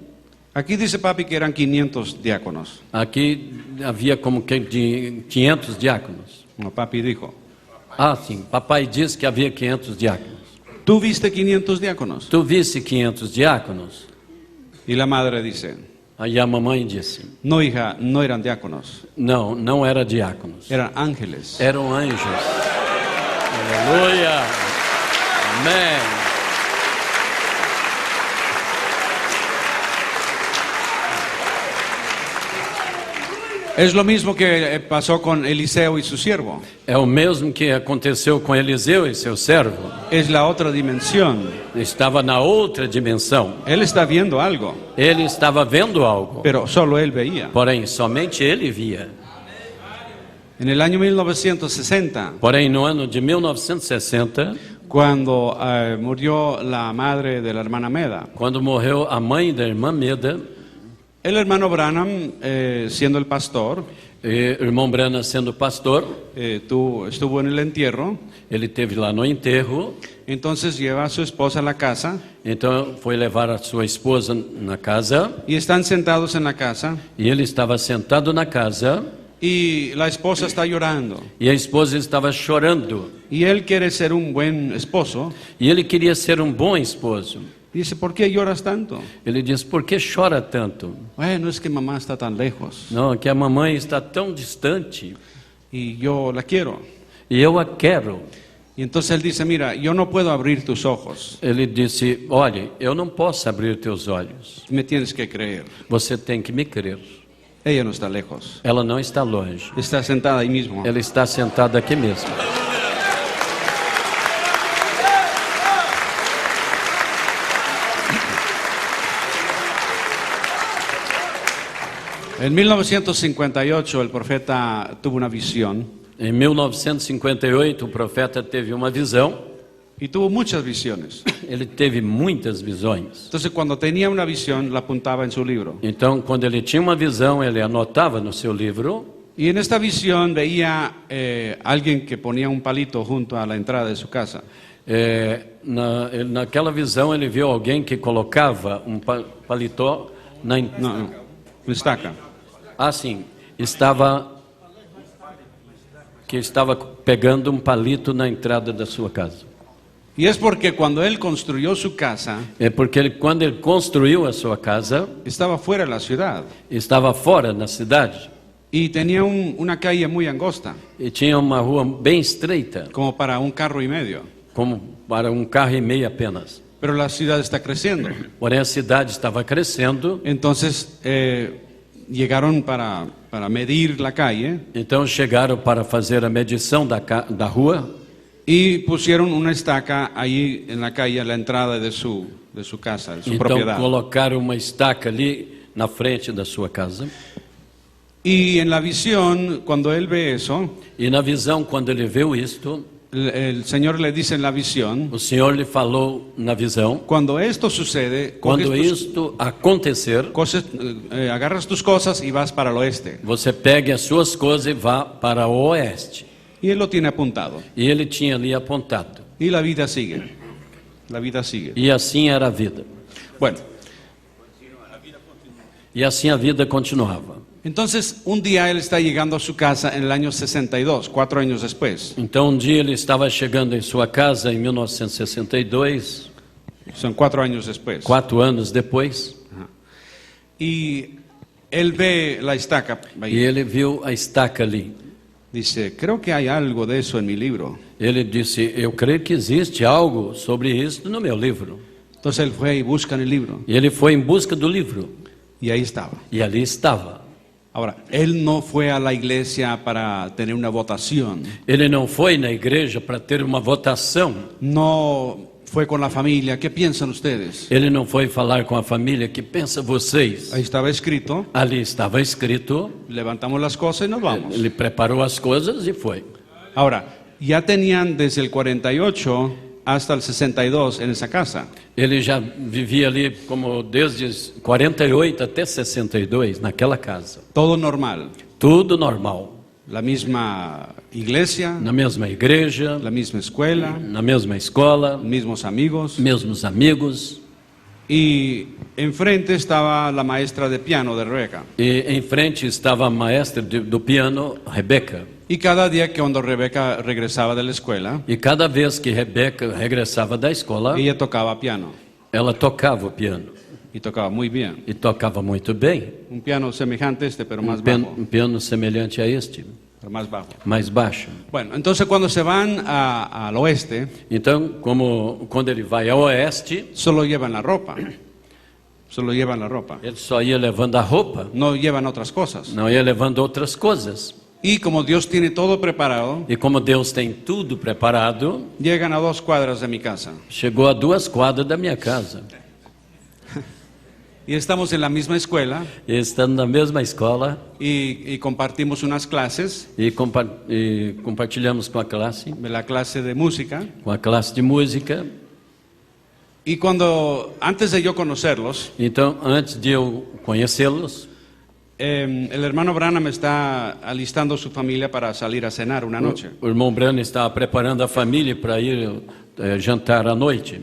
Aquí dice papi que eran 500 diáconos. Aqui havia como que de 500 diáconos. No, papi dijo, Ah, sim, papai disse que havia 500 diáconos. ¿tú viste 500 diáconos? Tu viste 500 diáconos? Y la madre dice, Aí a mamãe disse, no hija, no eran diáconos, não, não era diáconos. eran ángeles. Eram anjos. Aleluia. Amém. Es lo mismo que pasó con Eliseo y su siervo. É o mesmo que aconteceu com Eliseu e seu servo. Es la otra dimensión. Estava na outra dimensão. Él está viendo algo, Ele estava vendo algo, pero solo él veía. porém somente ele via. En el año 1960, Porém, no ano de 1960, cuando murió la madre de la hermana Meda, quando morreu a mãe da irmã Meda, el hermano Branham, siendo el pastor, e o irmão Branham sendo pastor, estuvo en el entierro, ele teve lá no enterro, entonces lleva a su esposa a la casa então foi levar a sua esposa na casa, y están sentados en la casa e ele estava sentado na casa, y la esposa está llorando e a esposa estava chorando, y él quiere ser un buen esposo e ele queria ser um bom esposo. y dice, ¿por qué lloras tanto? Ele disse, por que chora tanto? Bueno, es que mamá está tan lejos Não, que a mamãe está tão distante, y yo la quiero. e eu a quero. Y entonces él dice, mira, yo no puedo abrir tus ojos, Ele disse, olha, eu não posso abrir teus olhos, me tienes que creer. você tem que me crer. Ella no está lejos, Ela não está longe, está sentada ahí mismo. ela está sentada aqui mesmo. En 1958 el profeta tuvo una visión Em 1958, o profeta teve uma visão, y tuvo muchas visiones. ele teve muitas visões. Entonces cuando tenía una visión la apuntaba en su libro. Então, quando ele tinha uma visão, ele anotava no seu livro, Y en esta visión veía alguien que ponía un palito junto a la entrada de su casa. naquela visão ele viu alguém que colocava um paletó na... No, una estaca. Assim, estava que estava pegando um palito na entrada da sua casa. Y es porque cuando él construyó su casa, É porque quando ele construiu a sua casa, estaba fuera de la ciudad estava fora na cidade y tenía una calle muy angosta, e tinha uma rua bem estreita, como para un carro y medio. como para um carro e meio apenas. Pero la ciudad está creciendo. Porém, a cidade estava crescendo, Entonces llegaron para medir la calle então chegaram para fazer a medição da rua y pusieron una estaca ahí en la calle a la entrada de su casa, de su então propiedad. colocaram uma estaca ali na frente da sua casa. Y en la visión, cuando él ve eso, E na visão, quando ele viu isto, el Señor le dice en la visión, o Senhor lhe falou na visão: cuando esto sucede, coges quando tus isto acontecer, cosas, agarras tus cosas y vas para el oeste. você pegue as suas coisas e vá para o oeste. Y él lo tiene apuntado. E ele tinha ali apontado. Y la vida sigue. La vida sigue. E assim era a vida. Bueno, E assim a vida continuava. entonces un día él está llegando a su casa en el año 62, 4 años después. Então um dia ele estava chegando em sua casa em 1962, Son 4 años después. 4 anos depois, Y él ve la estaca e ahí. ele viu a estaca ali. Dice, creo que hay algo de eso en mi libro. Ele disse: eu creio que existe algo sobre isso no meu livro. Entonces él fue y busca en el libro. E ele foi em busca do livro, Y ahí estaba. e ali estava. Ahora, él no fue a la iglesia para tener una votación. Ele não foi na igreja para ter uma votação. No fue con la familia. ¿Qué piensan ustedes? Ele não foi falar com a família: que pensa vocês? Ahí estaba escrito. Ali estava escrito. Levantamos las cosas y nos vamos. Ele preparou as coisas e foi. Ahora, ya tenían desde el 48 hasta el 62 en esa casa. Ele já vivia ali como desde 48 até 62 naquela casa. Todo normal. Tudo normal. La misma iglesia, Na mesma igreja, la misma escuela, na mesma escola, mismos amigos. mesmos amigos. Y enfrente estaba la maestra de piano de Rebeca. E em frente estava a maestra do piano, Rebeca. Y cada día que cuando Rebeca regresaba de la escuela, E cada vez que Rebeca regressava da escola, ella tocaba piano. ela tocava o piano. Y tocaba muy bien. E tocava muito bem. Un piano semejante a este, pero más Um bajo. piano semelhante a este, Pero más bajo. mais baixo. Bueno, entonces cuando se van al oeste, Então, quando ele vai ao oeste, solo llevan la ropa. Solo llevan la ropa. ele só ia levando a roupa, No llevan otras cosas. não ia levando outras coisas. Y como Dios tiene todo preparado, E como Deus tem tudo preparado, llegan a 2 cuadras de mi casa. chegou a 2 quadras da minha casa. Y estamos en la misma escuela E estando na mesma escola y compartimos unas clases, e compartilhamos com a classe, la clase de música. com a classe de música. Y antes de yo conocerlos, Então, antes de eu conhecê-los, el hermano Branham está alistando su familia para salir a cenar una noche. o irmão Brano estava preparando a família para ir jantar à noite.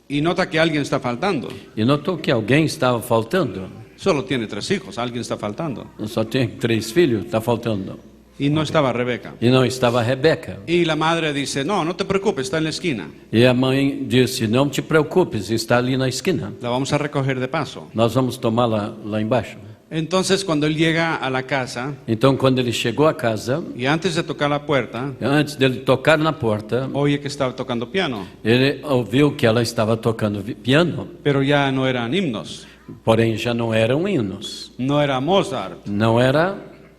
Y nota que alguien está faltando. E notou que alguém estava faltando. Solo tiene 3 hijos, alguien está faltando. Só tem 3 filhos, está faltando. Y no estaba Rebeca. E não estava a Rebeca. Y la madre dice, no te preocupes, está en la esquina. E a mãe disse: não te preocupes, está ali na esquina. La vamos a recoger de paso. Nós vamos tomá-la lá embaixo. Entonces cuando él llega a la casa, Então, quando ele chegou à casa, y antes de tocar la puerta, antes dele tocar na porta, oye que estaba tocando piano, ele ouviu que ela estava tocando piano, pero ya no eran himnos. porém já não eram hinos. No era Mozart. Não era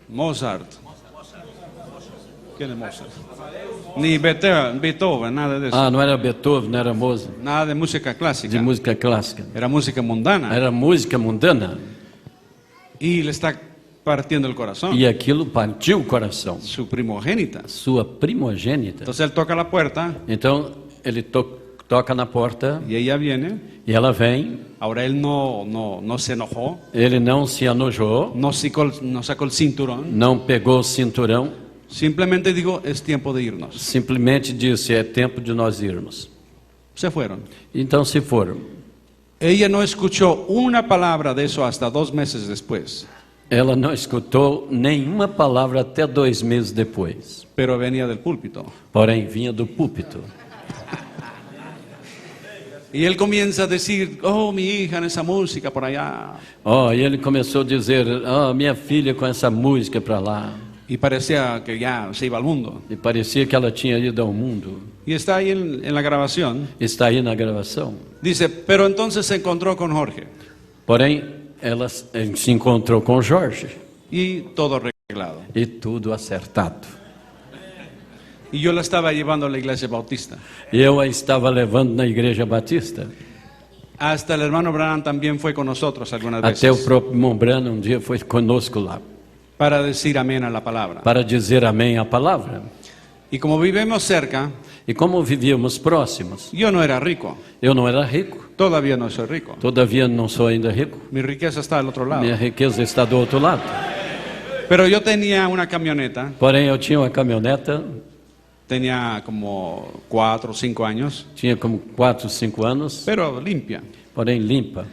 Mozart. ¿Quién es Mozart? Ni Beethoven, nada de eso. não era Beethoven, não era Mozart, Nada de música de clásica. música clássica. Era música mundana. Era música mundana. Y le está partiendo el corazón. E aquilo partiu o coração. Su primogénita. Sua primogênita. Entonces él toca la puerta Então, ele toca na porta y ella viene. e ela vem. Ahora él no se enojó, Ele não se enojou, no sacó el cinturón. não pegou o cinturão, Simplemente digo, es tiempo de irnos. simplesmente disse: é tempo de nós irmos. Se fueron. Então se foram. Ella no escuchó una palabra de eso hasta 2 meses después. Ela não escutou nenhuma palavra até 2 meses depois. pero venía del púlpito. Porém, vinha do púlpito. Y él comienza a decir, oh, mi hija en esa música por allá. E ele começou a dizer, minha filha com essa música para lá. Y parecía que ya se iba al mundo. E parecia que ela tinha ido ao mundo. Y está ahí en la grabación. Está aí na gravação. Dice, pero entonces se encontró con Jorge. Porém, ela se encontrou com Jorge. Y todo arreglado. E tudo acertado. Y yo la estaba llevando a la iglesia bautista. E eu a estava levando na igreja batista. Hasta el hermano Branham también fue con nosotros algunas Até o veces. próprio irmão Branham dia foi conosco lá. Para decir amén a la palabra. Para dizer amém à palavra. Y como vivimos cerca, E como vivíamos próximos, yo no era rico. eu não era rico. Todavía no soy rico. Todavia não sou ainda rico. Mi riqueza está al otro lado. Minha riqueza está do outro lado. Pero yo tenía una camioneta. Porém, eu tinha uma caminhoneta, Tenía como 4 o 5 años. tinha como 4, 5 anos, Pero limpia. porém limpa.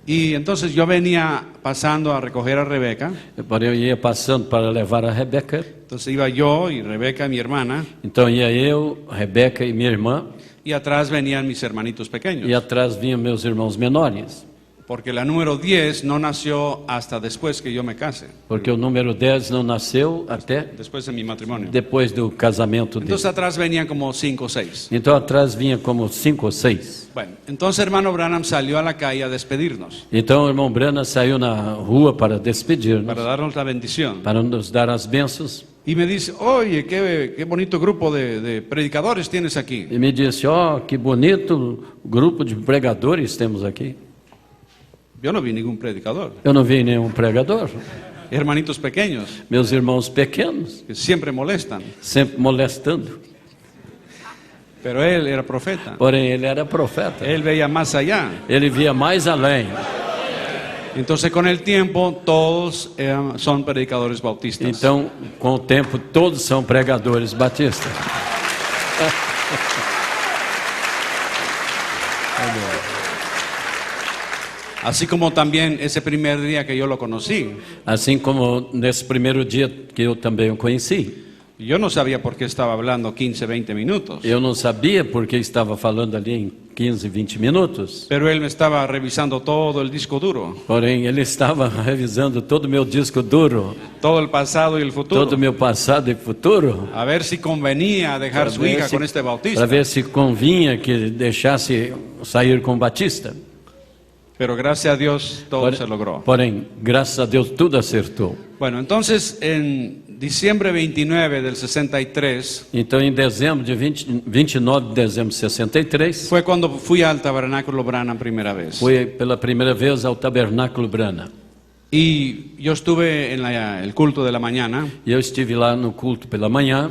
Y entonces yo venía pasando a recoger a Rebeca. Porém, eu ia passando para levar a Rebeca. Entonces iba yo y Rebeca, mi hermana. Então ia eu, a Rebeca e minha irmã, Y atrás venían mis hermanitos pequeños. e atrás vinham meus irmãos menores. Porque la número 10 no nació hasta después que yo me case. Porque o número 10 não nasceu até Después de mi matrimonio. depois do casamento dele. Entonces atrás venían como 5 o 6. Então atrás vinha como 5 ou 6. Bueno, entonces hermano Branham salió a la calle a despedirnos. Então o irmão Brana saiu na rua para despedir-nos, Para darnos la bendición. para nos dar as bênçãos. Y me dice, oye, qué bonito grupo de predicadores tienes aquí. E me disse, que bonito grupo de pregadores temos aqui. Yo no vi ningún predicador. Eu não vi nenhum pregador. Hermanitos pequeños Meus irmãos pequenos, que siempre molestan. sempre molestando. Pero él era profeta. Porém, ele era profeta. Él veía más allá. Ele via mais além. Entonces con el tiempo todos son predicadores bautistas. Então, com o tempo, todos são pregadores batistas. Así como también ese primer día que yo lo conocí, Assim como nesse primeiro dia que eu também o conheci. yo no sabía por qué estaba hablando 15, 20 minutos. Eu não sabia porque estava falando ali em 15, 20 minutos. Pero él me estaba revisando todo el disco duro, Porém, ele estava revisando todo o meu disco duro, todo el pasado y el futuro, todo o meu passado e futuro, a ver si convenía dejar su hija con este para bautista. ver se convinha que deixasse sair com o Batista. Pero gracias a Dios todo se logró. Porém, graças a Deus, tudo acertou. Bueno, entonces en diciembre 29 del 63 Então, em dezembro, 29 de dezembro de 63, fue cuando fui al Tabernáculo Branham primera vez. fui pela primeira vez ao Tabernáculo Brana. Y yo estuve en el culto de la mañana. E eu estive lá no culto pela manhã,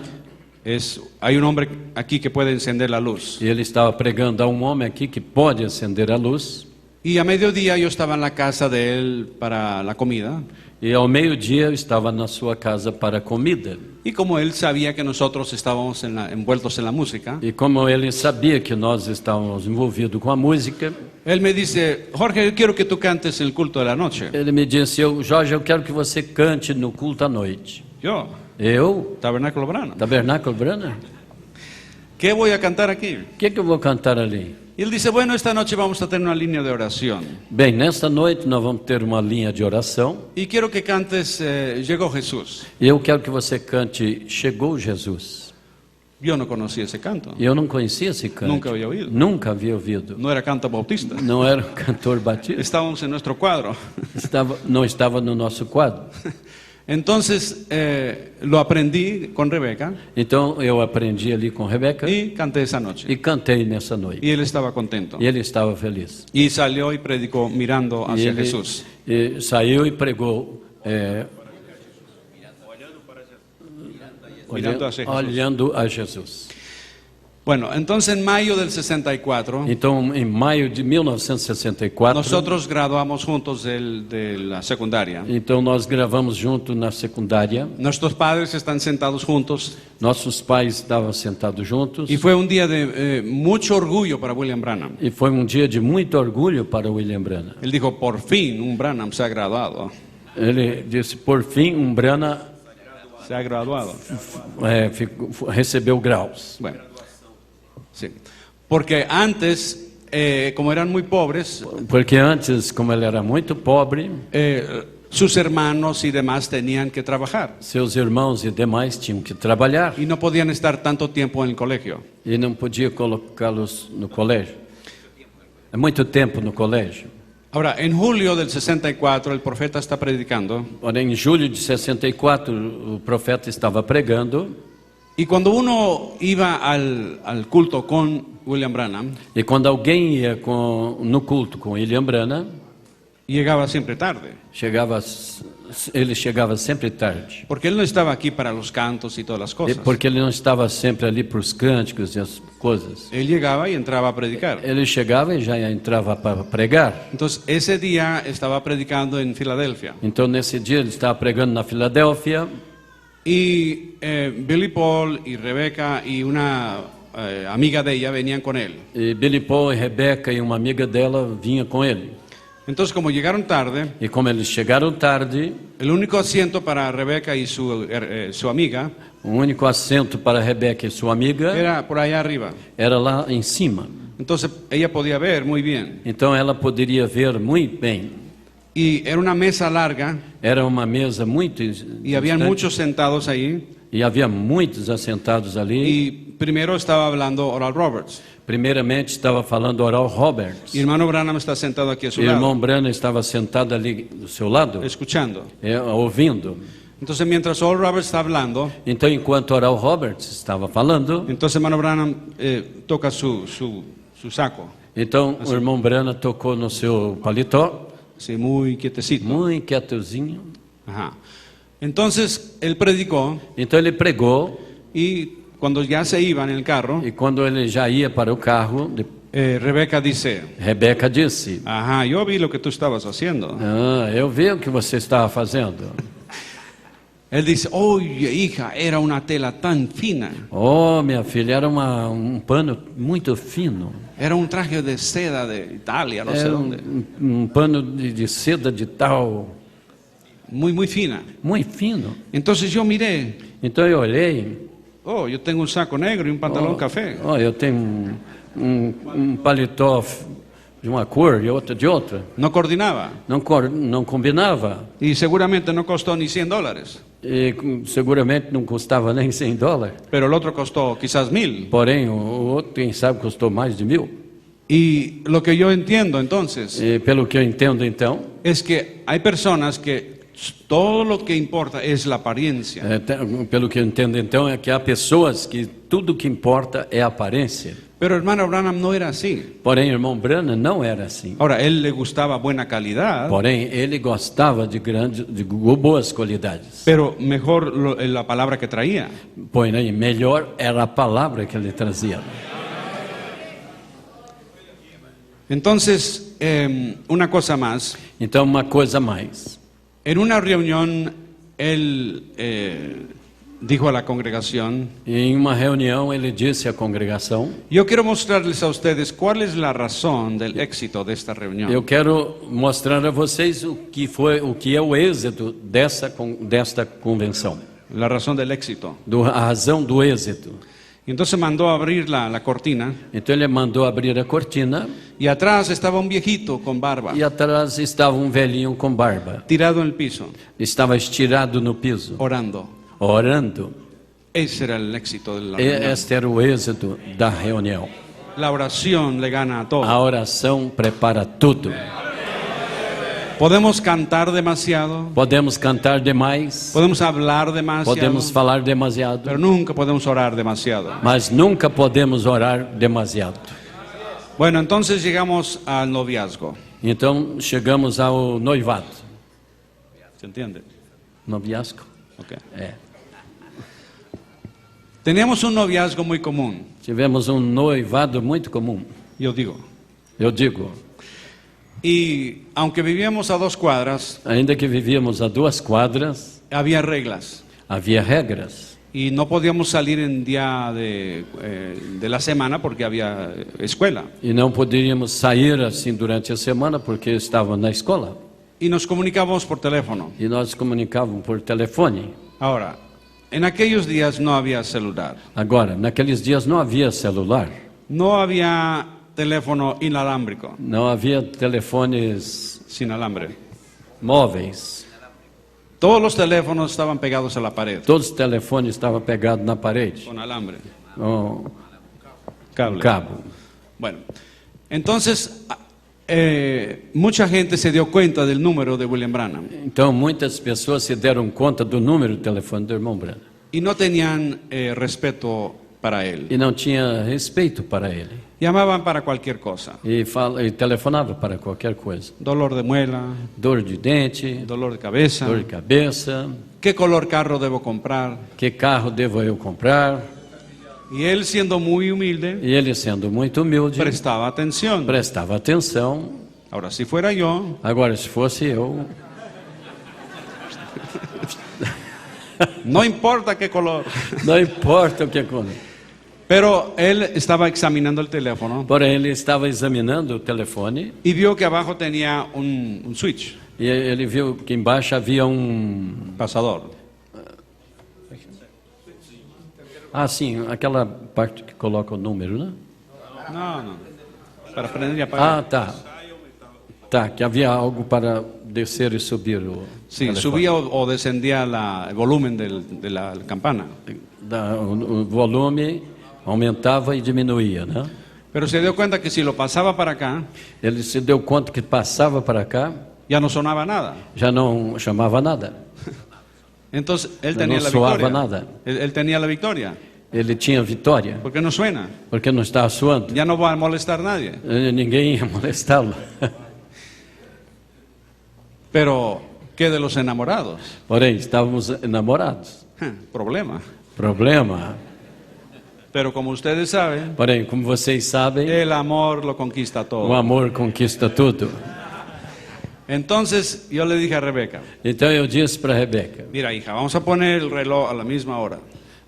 Hay un hombre aquí que puede encender la luz. e ele estava pregando a um homem aqui que pode acender a luz. Y a mediodía yo estaba en la casa de él para la comida. E ao meio-dia eu estava na sua casa para a comida. Y como él sabía que nosotros estábamos envueltos en la música, E como ele sabia que nós estávamos envolvidos com a música, él me dice, Jorge, yo quiero que tú cantes el culto de la noche. ele me disse, Jorge, eu quero que você cante no culto à noite. Yo, Eu? Tabernáculo Branham. Tabernáculo Brana? ¿Qué voy a cantar aquí? O que eu vou cantar ali? Y él dice, bueno, esta noche vamos a tener una línea de oración. Bem, nesta noite nós vamos ter uma linha de oração. Y quiero que cantes Llegó Jesús. E eu quero que você cante Chegou Jesus. Yo no conocía esse canto. Eu não conhecia esse canto. Nunca havia ouvido. Nunca havia ouvido. No era canto bautista. Não era um cantor batista. Estábamos en nuestro cuadro. Não estava no nosso quadro. Entonces lo aprendí con Rebeca Então eu aprendi ali com Rebeca y canté esa noche. e cantei nessa noite. Y él estaba contento. E ele estava feliz. Y salió y predicó mirando E hacia ele Jesús. saiu e pregou Mirando hacia Jesús. olhando a Jesus. Bueno, entonces en mayo del 64 Então, em maio de 1964, nosotros graduamos juntos de la secundaria. então nós gravamos junto na secundária. Nuestros padres están sentados juntos Nossos pais estavam sentados juntos. y fue un día de mucho orgullo para William Branham. E foi um dia de muito orgulho para William Branham. Él dijo, por fin un Branham se ha graduado. Ele disse, por fim, Umbrana se ha graduado. recebeu graus. Bueno, sí. Porque antes, como eran muy pobres, Porque antes, como ele era muito pobre, sus hermanos y demás tenían que trabajar seus irmãos e demais tinham que trabalhar y no podían estar tanto tiempo en el colegio. e não podia colocá-los no colégio. É muito tempo no colégio. Ahora, en julio del 64, el profeta está predicando. Porém, em julho de 64, o profeta estava pregando. Y cuando uno iba al culto con William Branham, E quando alguém ia no culto com William Branham, llegaba siempre tarde. Ele chegava sempre tarde. Porque él no estaba aquí para los cantos y todas las cosas. Porque ele não estava sempre ali para os cânticos e as coisas. Él llegaba y entraba a predicar. Ele chegava e já entrava para pregar. Entonces, ese día estaba predicando en Filadelfia. Então, nesse dia, ele estava pregando na Filadélfia. Y Billy Paul y Rebeca y una amiga de ella venían con él. E Billy Paul e Rebeca e uma amiga dela vinha com ele. Entonces, como llegaron tarde, E como eles chegaram tarde, el único asiento para Rebeca y su amiga o único assento para Rebeca e sua amiga era por allá arriba. era lá em cima. Entonces, ella podía ver muy bien. Então ela poderia ver muito bem. Y era una mesa larga Era uma mesa muito y habían distante, muchos sentados ahí. e havia muitos assentados ali. Y primero estaba hablando Oral Roberts. Primeiramente estava falando Oral Roberts. Y hermano Branham está sentado aquí a su O irmão lado, Branham estava sentado ali do seu lado, escuchando. ouvindo. Entonces, mientras Oral Roberts está hablando, Então, enquanto Oral Roberts estava falando, entonces hermano Branham toca su saco, então o irmão Branham tocou no seu paletó, así muy quietecito. muito quietozinho. Ajá. Entonces, él predicó Então ele pregou, y cuando ya se iban en el carro, e quando ele já ia para o carro, Rebeca dice, Rebeca disse: ajá, yo vi lo que tú estabas haciendo. eu vi o que você estava fazendo. Él dice, oye hija, era una tela tan fina, Oh, minha filha, era um pano muito fino. era un traje de seda de Italia, no sé Era dónde, um pano de seda de tal, muy fina. muito fino. Entonces yo miré, Então eu olhei, oh, yo tengo un saco negro y un pantalón café. eu tenho um paletó de uma cor e outro de outra. No coordinaba Não combinava. y seguramente no costó ni $100, E seguramente não custava nem $100. pero el otro costó quizás 1,000. Porém, o outro, quem sabe, custou mais de 1.000. Y lo que yo entiendo entonces E pelo que eu entendo, então, es que hay personas que todo lo que importa es la apariencia. pelo que eu entendo, então, é que há pessoas que tudo que importa é a aparência. Pero hermano Branham no era así. Porém, o irmão Branham não era assim. Ahora, él le gustaba buena calidad, Porém, ele gostava de boas qualidades. pero mejor la palabra que traía. Porém, melhor era a palavra que ele trazia. Entonces, una cosa más. Então, uma coisa a mais. En una reunión, él dijo a la congregación, Em uma reunião, ele disse à congregação: yo quiero mostrarles a ustedes cuál es la razón del éxito de esta reunión. eu quero mostrar a vocês o que é o êxito desta convenção, La razón del éxito. a razão do êxito. Y entonces mandó a abrir la cortina Então ele mandou abrir a cortina y atrás estaba un viejito con barba, e atrás estava um velhinho com barba. tirado en el piso, Estava estirado no piso, orando. orando. Ese era el éxito de la E reunión. este era o êxito da reunião. La oración le gana a todo. A oração prepara tudo. Podemos cantar demasiado, Podemos cantar demais, podemos hablar demasiado, podemos falar demasiado, pero nunca podemos orar demasiado. mas nunca podemos orar demasiado. Bueno, entonces llegamos al noviazgo. Então chegamos ao noivado. ¿Se entiende? Noviasco? Okay. É. Teníamos un noviazgo muy común, Tivemos um noivado muito comum, yo digo. eu digo. Y aunque vivíamos a 2 cuadras, Ainda que vivíamos a 2 quadras, había reglas. havia regras. Y no podíamos salir en día de la semana porque había escuela. E não poderíamos sair assim durante a semana porque estava na escola. y nos comunicamos por teléfono. e nós comunicávamos por telefone. Ahora, en aquellos días no había celular, Agora, naqueles dias não havia celular, no había teléfono inalámbrico, não havia telefones sin alambre. móveis. Todos los teléfonos estaban pegados a la pared, Todos os telefones estavam pegados na parede, con alambre, com cable. cabo. Bueno, entonces mucha gente se dio cuenta del número de William Branham Então, muitas pessoas se deram conta do número de telefone do irmão Branham y no tenían respeto para él. e não tinha respeito para ele. Llamaban para cualquier cosa, E telefonava para qualquer coisa. dolor de muela, Dor de dente, dolor de cabeza, dor de cabeça, qué color carro debo comprar. que carro devo eu comprar. Y él, siendo muy humilde, E ele, sendo muito humilde, prestaba atención. prestava atenção. Ahora, si fuera yo, Agora, se fosse eu, no importa qué color. não importa o que aconteça. Pero él estaba examinando el teléfono Porém, ele estava examinando o telefone y vio que abajo tenía un switch, e ele viu que embaixo havia pasador. Ah, sim, aquela parte que coloca o número, né? No, no. Para prender y apagar. Ah, tá. Tá, que havia algo para descer e subir o Sí, telefone. subía o descendía el volumen de la campana. O volume aumentava e diminuía, né? Pero se dio cuenta que si lo pasaba para acá, Ele se deu conta que passava para cá, ya no sonaba nada. já não chamava nada. Entonces él No tenía la soaba victoria. nada. Él tenía la victoria. Ele tinha vitória, ¿Por qué no suena? porque não estava suando. Ya no va a molestar a nadie. Ninguém ia molestá-lo. Pero, ¿qué de los enamorados? Porém, estávamos enamorados. Problema. Problema. Pero como ustedes saben, Porém, como vocês sabem, el amor lo conquista o todo. amor conquista tudo. Entonces yo le dije a Rebeca, Então eu disse para Rebeca: mira hija, vamos a poner el reloj a la misma hora.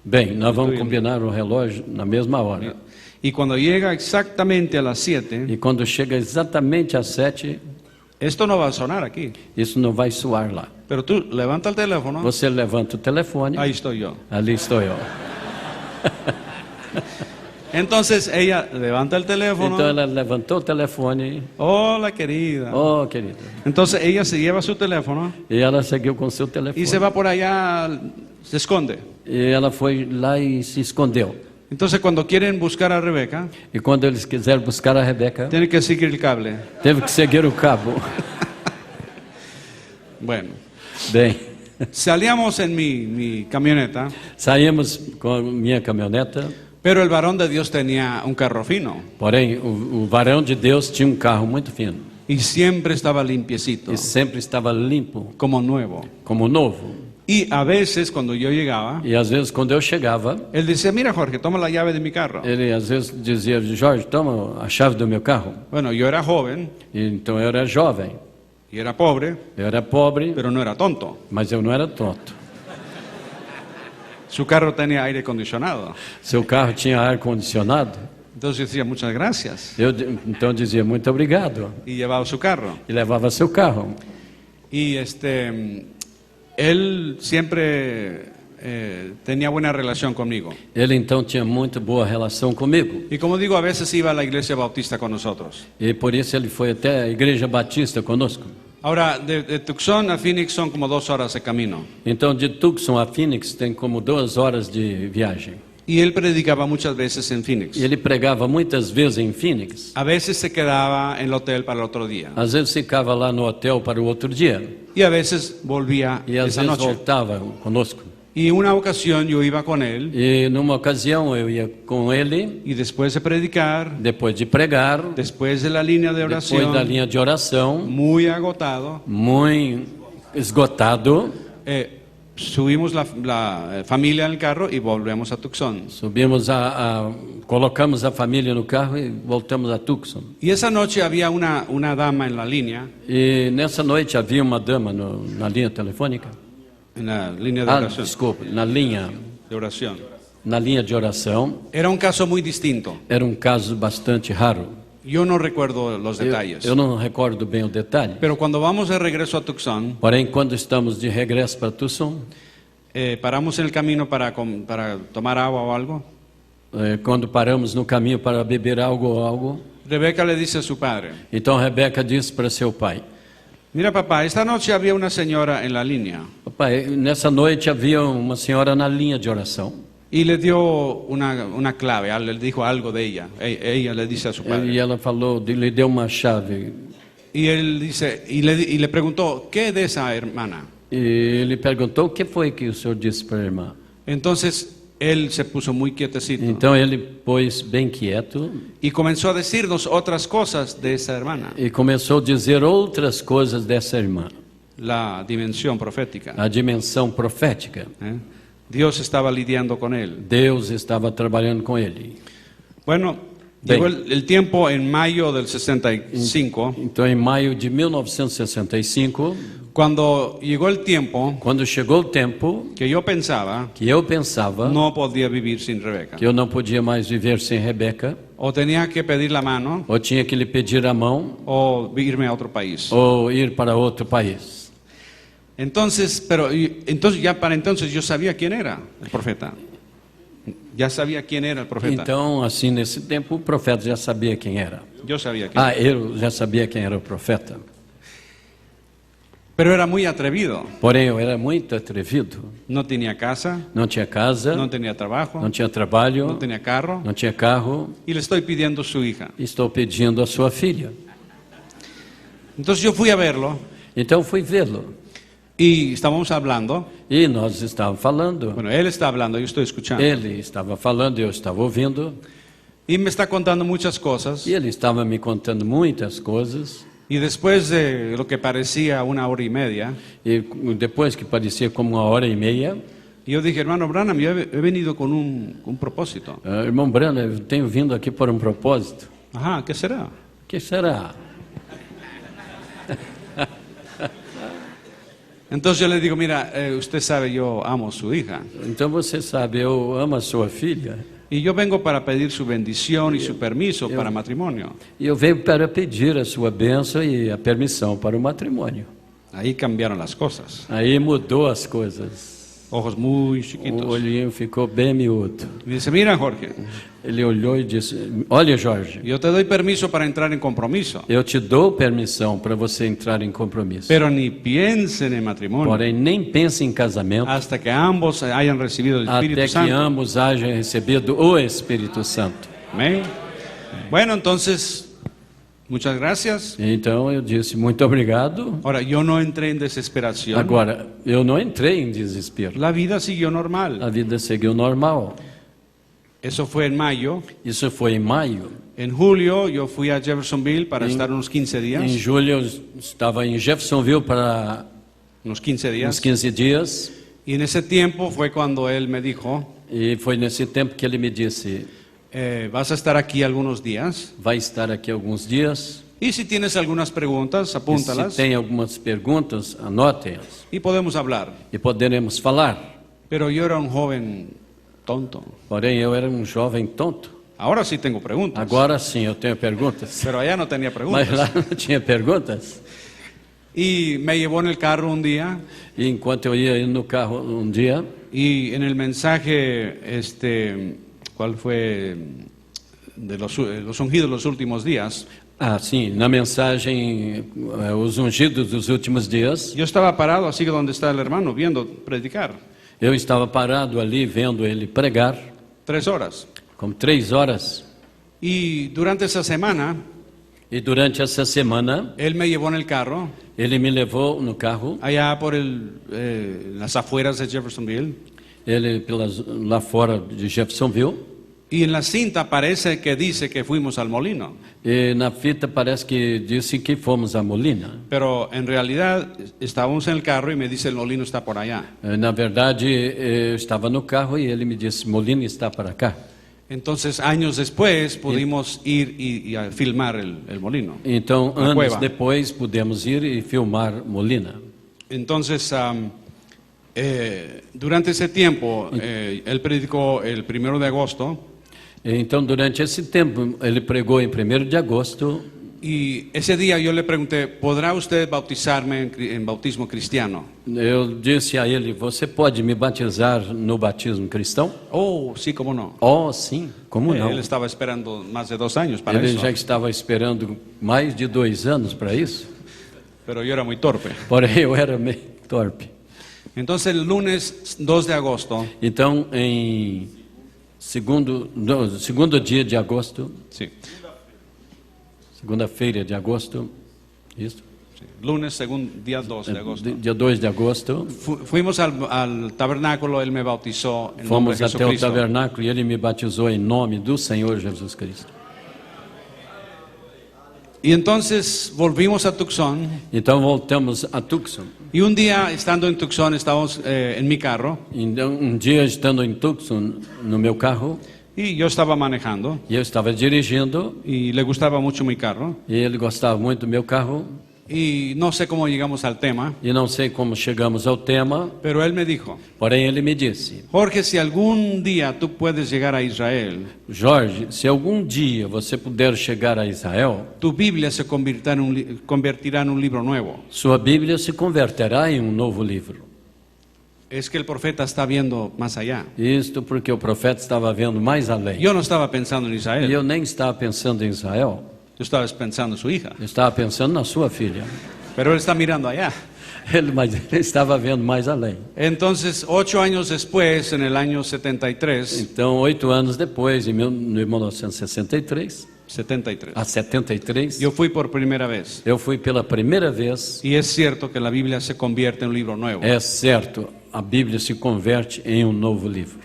bem, nós vamos combinar o relógio na mesma hora. Y cuando llega exactamente a las 7, E quando chega exatamente às 7, esto no va a sonar aquí. isso não vai soar lá. Pero tú levanta el teléfono, Você levanta o telefone, ahí estoy yo. ali estou eu. Entonces ella levanta el teléfono, Então ela levantou o telefone. hola querida. Oh, querida. Entonces ella se lleva su teléfono E ela seguiu com seu telefone. y se va por allá, se esconde. E ela foi lá e se escondeu. Entonces cuando quieren buscar a Rebeca, E quando eles quiseram buscar a Rebeca, tienen que seguir el cable. teve que seguir o cabo. Bueno, Bem, salíamos en mi camioneta, saímos com a minha caminhoneta, pero el varón de Dios tenía un carro fino porém o varão de Deus tinha um carro muito fino y siempre estaba limpiecito, e sempre estava limpo, como nuevo. como novo. Y a veces cuando yo llegaba, E às vezes quando eu chegava, él decía, mira Jorge, toma la llave de mi carro. ele às vezes dizia: Jorge, toma a chave do meu carro. Bueno, yo era joven E então eu era jovem, y era pobre, eu era pobre, pero no era tonto. mas eu não era tonto. Su carro tenía aire acondicionado. Seu carro tinha ar condicionado. Entonces yo decía, muchas gracias. Então dizia muito obrigado Y llevaba su carro. e levava seu carro. Y él siempre tenía buena relación conmigo. Ele então tinha muito boa relação comigo Y como digo, a veces iba a la iglesia bautista con nosotros. e por isso ele foi até a igreja batista conosco. Ahora, de Tucson a Phoenix son como 2 horas de camino. Então de Tucson a Phoenix tem como 2 horas de viagem. Y él predicaba muchas veces en Phoenix. E ele pregava muitas vezes em Phoenix. A veces se quedaba en el hotel para el otro día. Às vezes ficava lá no hotel para o outro dia Y a veces volvía e às esa vezes noche. voltava conosco. Y una ocasión yo iba con él E numa ocasião eu ia com ele, y después de predicar, depois de pregar, después de la línea de depois oración, da linha de oração, muy agotado, muito esgotado, subimos la familia en el carro y volvemos a Tucson. subimos colocamos a família no carro e voltamos a Tucson. Y esa noche había una dama en la línea E nessa noite havia uma dama na linha telefônica. de oración. Desculpa, De oración. na linha de oração. Era un caso muy distinto. Era um caso bastante raro. yo no recuerdo los detalles. Eu não recordo bem o detalhe. Pero cuando vamos de regreso a Tucson, Porém, quando estamos de regresso para Tucson, paramos en el camino para tomar agua o algo. quando paramos no caminho para beber algo, Rebeca le dice a su padre, então Rebeca disse para seu pai: mira papá, esta noche había una señora en la línea papai, nessa noite havia uma senhora na linha de oração. y le dio una clave, le dijo algo de ella. Ella le dice a su E padre. ela falou, lhe deu uma chave. Y él dice, y le preguntó, ¿qué de esa hermana? E ele perguntou: o que foi que o senhor disse para a irmã? Entonces él se puso muy quietecito Então ele pôs bem quieto y comenzó a decirnos otras cosas de esa hermana, e começou a dizer outras coisas dessa irmã, la dimensión profética. a dimensão profética. Dios estaba lidiando con él. Deus estava trabalhando com ele. Bueno, Bien. llegó el tiempo en mayo del 65, Então, em maio de 1965, cuando llegó el tiempo quando chegou o tempo que yo pensaba que eu pensava no podía vivir sin Rebeca. que eu não podia mais viver sem Rebeca, O tenía que pedir la mano ou tinha que lhe pedir a mão, o irme a otro país. ou ir para outro país. Entonces, entonces ya para entonces yo sabía quién era el profeta. Ya sabía quién era el profeta. Então, assim, nesse tempo, o profeta já sabia quem era. Yo sabía quién era. Eu já sabia quem era o profeta. Pero era muy atrevido. Porém, eu era muito atrevido. No tenía casa, Não tinha casa, no tenía trabajo, não tinha trabalho, no tenía carro. não tinha carro. Y le estoy pidiendo su hija. Estou pedindo a sua filha. Entonces yo fui a verlo Então, fui vê-lo. y estábamos hablando. E nós estávamos falando. Bueno, él está hablando, yo estoy escuchando. Ele estava falando, eu estava ouvindo. Y me está contando muchas cosas. E ele estava me contando muitas coisas. Y después de lo que parecía 1 hora y media, E depois que parecia como 1 hora e meia, yo dije, hermano Branham, yo he venido con un propósito. irmão Brano, eu tenho vindo aqui por um propósito. Ajá, ¿qué será? O que será? Entonces yo le digo, mira, usted sabe, yo amo a su hija. Então você sabe, eu amo a sua filha. Y yo vengo para pedir su bendición y su permiso para matrimonio. E eu venho para pedir a sua bênção e a permissão para o matrimônio. Ahí cambiaron las cosas. Aí mudou as coisas. Ojos muy O chiquitos. olhinho ficou bem miúdo. Y dice, mira Jorge, Ele olhou e disse: olha, Jorge, yo te doy permiso para entrar en compromiso, eu te dou permissão para você entrar em compromisso. pero ni piensen en matrimonio Porém, nem pense em casamento hasta que ambos hayan recibido el Espíritu até que Santo. ambos hajam recebido o Espírito Santo. Amén. Bueno, entonces, muchas gracias. Então eu disse: muito obrigado. Ahora, yo no entré en desesperación. Agora, eu não entrei em desespero. La vida siguió normal. A vida seguiu normal. Eso fue en mayo. Isso foi em maio. En julio yo fui a Jeffersonville para estar unos 15 Em días. julho eu estava em Jeffersonville para Unos 15 uns días. 15 dias. Y en ese tiempo fue cuando él me dijo, E foi nesse tempo que ele me disse: vas a estar aquí algunos días. vai estar aqui alguns dias. Y si tienes algunas preguntas, E se apúntalas tem algumas perguntas, anotem-as. y podemos hablar. E poderemos falar. Pero yo era un joven tonto. Porém, eu era um jovem tonto. Ahora sí tengo preguntas. Agora sim, eu tenho perguntas. Pero allá no tenía Mas preguntas. lá não tinha perguntas. Y me llevó en el carro un día E enquanto eu ia no carro um dia, y en el mensaje, ¿cuál fue? De los ungidos los últimos días. sim, na mensagem, os ungidos dos últimos dias, Yo estaba parado así que donde está el hermano, viendo predicar. eu estava parado ali vendo ele pregar, 3 horas. como 3 horas. Y durante esa semana, E durante essa semana, él me llevó en el carro, ele me levou no carro, allá por las afueras de Jeffersonville. ele lá fora de Jeffersonville. Y en la cinta parece que dice que fuimos al molino. E na fita parece que disse que fomos a Molina. Pero en realidad estábamos en el carro y me dice el molino está por allá. Na verdade, eu estava no carro e ele me disse: Molina está para cá. Entonces, años después pudimos ir y a filmar el molino. Então, Na anos cueva. depois, pudemos ir e filmar Molina. Entonces, durante ese tiempo, él predicó el 1 de agosto. Então, durante esse tempo, ele pregou em 1º de agosto. Y ese día yo le pregunté, ¿podrá usted bautizarme en bautismo cristiano? Eu disse a ele: você pode me batizar no batismo cristão? Oh, sí, cómo no. Oh, sim, como não? Él estaba esperando más de 2 años para Ele eso, já estava esperando mais de 2 anos para isso, pero yo era muy torpe. porém eu era meio torpe. Entonces el lunes 2 de agosto, Então, em segundo dia de agosto, sí, segunda-feira de agosto, isso? lunes, día 2 de agosto, Dia 2 de agosto, fuimos al tabernáculo, él me bautizó en nombre fomos de até o Jesucristo. tabernáculo e ele me batizou em nome do Senhor Jesus Cristo. Y entonces volvimos a Tucson, Então voltamos a Tucson. y un día estando en Tucson estábamos en mi carro, Então, dia estando em Tucson no meu carro, y yo estaba manejando, e eu estava dirigindo, y le gustaba mucho mi carro, e ele gostava muito do meu carro, y no sé cómo llegamos al tema, e não sei como chegamos ao tema, pero él me dijo, porém ele me disse: Jorge, si algún día tú puedes llegar a Israel, Jorge, se algum dia você puder chegar a Israel, tu Biblia se convertirá en un libro nuevo. sua Bíblia se converterá em um novo livro. Es que el profeta está viendo más allá. Isto porque o profeta estava vendo mais além. Yo no estaba pensando en E Israel, eu nem estava pensando em Israel, yo estaba pensando en su hija, eu estava pensando na sua filha. pero él está mirando allá. Mas ele estava vendo mais além. Entonces, 8 años después, en el año 73, Então, 8 anos depois, em 1963, 73, a 73, yo fui por primera vez. eu fui pela primeira vez. Y es cierto que la Biblia se convierte en un libro nuevo. É certo, a Bíblia se converte em um novo livro.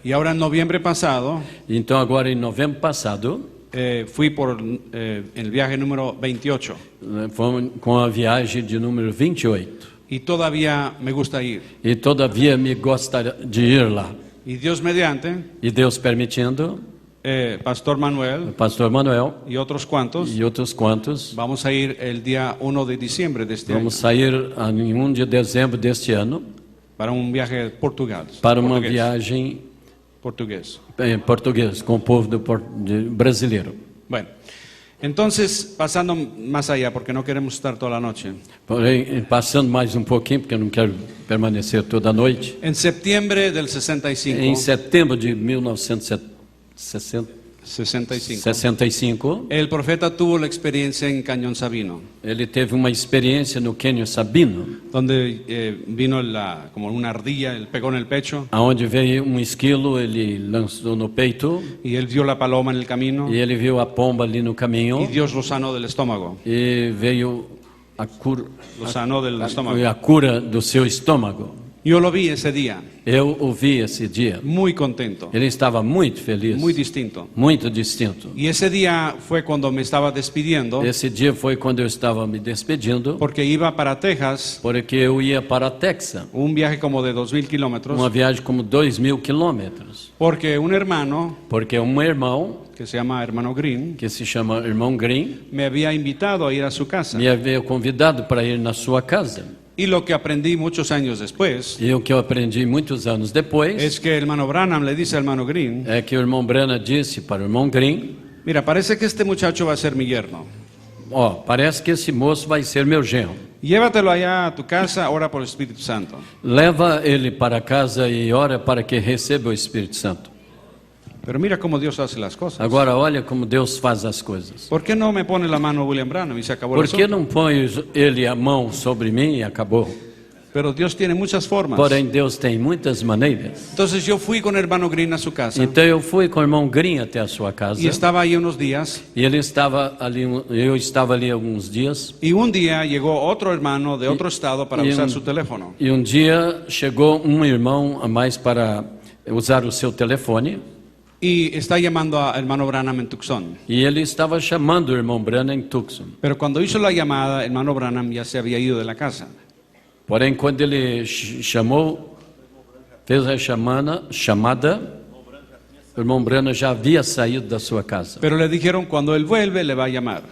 Y ahora en noviembre pasado, Então, agora em novembro passado, fui por el viaje número 28. fomos com a viagem de número 28. Y todavía me gusta ir. E todavia me gostaria de ir lá. Y Dios mediante, E Deus permitindo, Pastor Manuel o pastor Manuel y otros cuantos, e outros quantos, vamos a ir el día 1 de diciembre de este vamos año sair em 1 de dezembro deste ano para un viaje portugués. para uma viagem Portugués. em português com o povo brasileiro. Bueno, entonces, pasando más allá, porque no queremos estar toda la noche. Porém, passando mais um pouquinho, porque eu não quero permanecer toda a noite, En septiembre del 65, em setembro de 1965, el profeta tuvo la experiencia en Cañón Sabino, ele teve uma experiência no Cânion Sabino, donde vino como una ardilla, él pegó en el pecho, aonde veio um esquilo, ele lançou no peito, y él vio la paloma en el camino, e ele viu a pomba ali no caminho, y Dios lo sanó del estómago, e veio a cura, lo sanó del estómago. a cura do seu estômago. Yo lo vi ese día, Eu o vi esse dia. muy contento, Ele estava muito feliz, muy distinto. muito distinto. Y ese día fue cuando me estaba despidiendo, Esse dia foi quando eu estava me despedindo, porque iba para Texas, porque eu ia para Texas, un viaje como de 2.000 kilómetros, uma viagem como 2.000 quilômetros, porque un hermano, porque um irmão, que se llama hermano Green, que se chama irmão Green, me había invitado a ir a su casa. me havia convidado para ir na sua casa. Y lo que aprendí muchos años después E o que eu aprendi muitos anos depois es que el hermano Branham le dice al hermano Green, é que o irmão Brana disse para o irmão Green: mira, parece que este muchacho va a ser mi yerno. ó, parece que esse moço vai ser meu genro. Llévatelo allá a tu casa, ora por el Espíritu Santo. Leva ele para casa e ora para que receba o Espírito Santo. Pero mira cómo Dios hace las cosas. Agora olha como Deus faz as coisas. ¿Por qué no me pone la mano William Branham y se acabó el Por que asunto? não põe ele a mão sobre mim e acabou? Pero Dios tiene muchas formas. Porém, Deus tem muitas maneiras. Entonces yo fui con el hermano Green a su casa Então eu fui com o irmão Green até a sua casa. y estaba ahí unos días. E ele estava ali, eu estava ali alguns dias. Y un día llegó otro hermano de otro estado para y usar un- su teléfono. E um dia chegou um irmão a mais para usar o seu telefone. Y está llamando a hermano Branham en Tucson. E ele estava chamando o irmão Brana em Tucson. Pero cuando hizo la llamada, hermano Branham ya se había ido de la casa. Porém, quando ele chamou, fez a chamada, o irmão Brana já havia saído da sua casa. Pero le dijeron, cuando él vuelve, le va a llamar.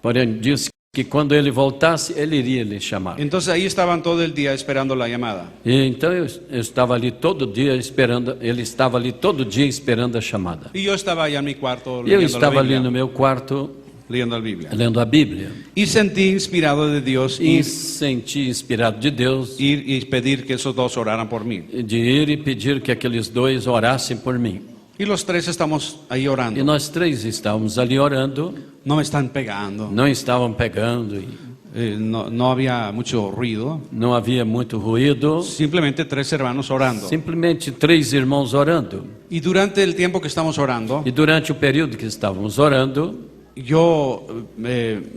Porém, disse que quando ele voltasse, ele iria lhe chamar. Entonces ahí estaban todo el día esperando la llamada. E então eu estava ali todo dia esperando, ele estava ali todo dia esperando a chamada. Y yo estaba allá en mi cuarto E eu leyendo la estava ali Biblia. no meu quarto Leyendo la Biblia. lendo a Bíblia Y sentí inspirado de Dios e senti inspirado de Deus ir y pedir que esos dos oraran por mí. de ir e pedir que aqueles dois orassem por mim. Y los tres estamos ahí E orando. nós três estávamos ali orando, No me están pegando. não estavam pegando, e No había mucho ruido. não havia muito ruído, Simplemente tres hermanos orando. simplesmente três irmãos orando. Y durante el tiempo que estamos orando, E durante o período que estávamos orando, yo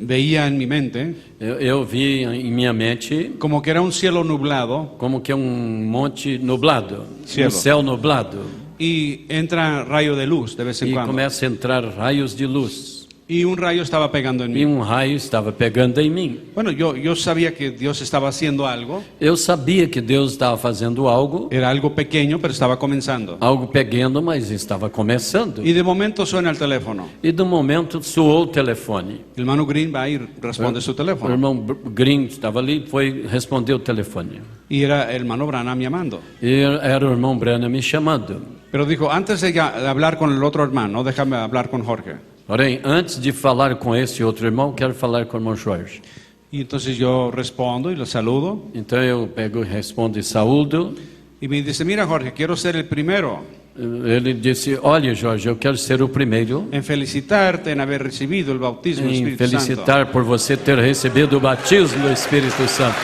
veía en mi mente eu vi em minha mente como que era un cielo nublado como que monte nublado, Cielo. céu nublado. y entra rayo de luz de vez en E cuando. começa a entrar raios de luz. Y un rayo estaba pegando en E mí. raio estava pegando em mim. Bueno, yo sabía que Dios estaba haciendo algo. Eu sabia que Deus estava fazendo algo, Era algo pequeño, pero estava comenzando. algo pequeno, mas estava começando. Y de momento suena el teléfono. E do momento soou o telefone. El hermano Green va y responde su O teléfono. irmão Green estava ali, foi responder o telefone. Y era el hermano Branham llamando. E era o irmão Branham me chamando. Pero dijo, antes de hablar con el otro hermano, déjame hablar con Jorge. Porém, antes de falar com esse outro irmão, quero falar com o irmão Jorge. Y entonces yo respondo y lo saludo. Então eu pego e respondo e saúdo. Y me dice, mira Jorge, quiero ser el primero Ele disse: Olha, Jorge, eu quero ser o primeiro en felicitarte en haber recibido el bautismo del em Espíritu Santo. felicitar por você ter recebido o batismo do Espírito Santo.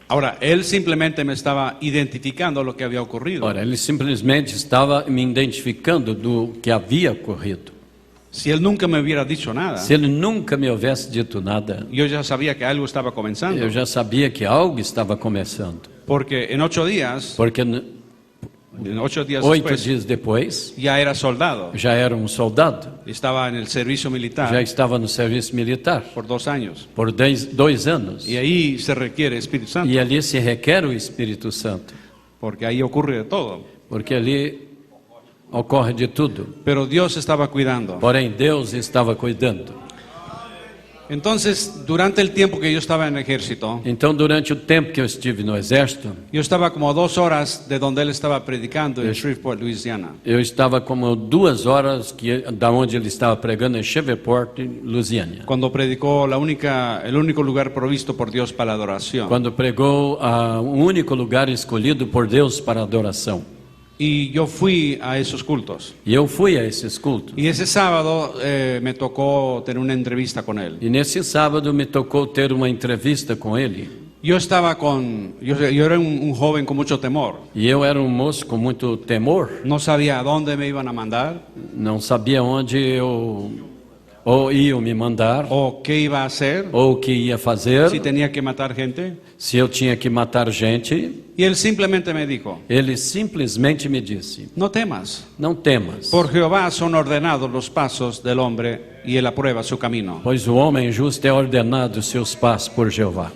Ahora, él simplemente me estaba identificando lo que había ocurrido. Ora, ele simplesmente estava me identificando do que havia ocorrido. Si él nunca me hubiera dicho nada, Se ele nunca me houvesse dito nada, yo ya sabía que algo estaba comenzando. eu já sabia que algo estava começando. Porque en 8 días, Porque en 8 días 8 después, dias depois, ya era soldado. já era um soldado, Estaba en el servicio militar já estava no serviço militar por 2 años. por 2 anos. Y ahí se requiere Espíritu Santo, E ali se requer o Espírito Santo, porque ahí ocurre de todo. porque ali ocorre de tudo. Pero Dios estaba cuidando. Porém, Deus estava cuidando. Entonces, durante el tiempo que yo estaba en el ejército, Então, durante o tempo que eu estive no exército, yo estaba como a 2 horas de donde él estaba predicando en Shreveport, Louisiana. eu estava como 2 horas da onde ele estava pregando em Shreveport, Louisiana. Cuando predicó el único lugar provisto por Dios para la adoración. Quando pregou o único lugar escolhido por Deus para adoração. Y yo fui a esos cultos. E eu fui a esses cultos. Y ese sábado me tocó tener una entrevista con él. E nesse sábado me tocou ter uma entrevista com ele. Yo era un joven con mucho temor. E eu era um moço com muito temor. No sabía a dónde me iban a mandar Não sabia onde ou iam me mandar, o qué iba a hacer, ou o que ia fazer, si tenía que matar gente. se eu tinha que matar gente. Y él simplemente me dijo, Ele simplesmente me disse: no temas, Não temas, por Jehová son ordenados los pasos del hombre y él aprueba su camino. pois o homem justo é ordenado os seus passos por Jeová.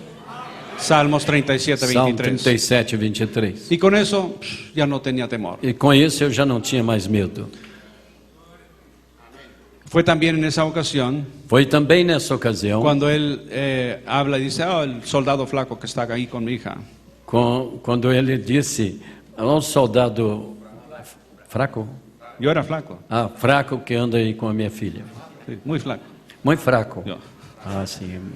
Salmos 37, Salmo 23. 37, 23. Y con eso ya no tenía temor. E com isso eu já não tinha mais medo. Fue también en esa ocasión Foi também nessa ocasião, cuando él habla y dice, el soldado flaco que está ahí con mi hija. quando ele disse: Ó, soldado fraco, Yo era flaco, fraco que anda aí com a minha filha. sí, muy flaco. Muito fraco. Yo. Sim.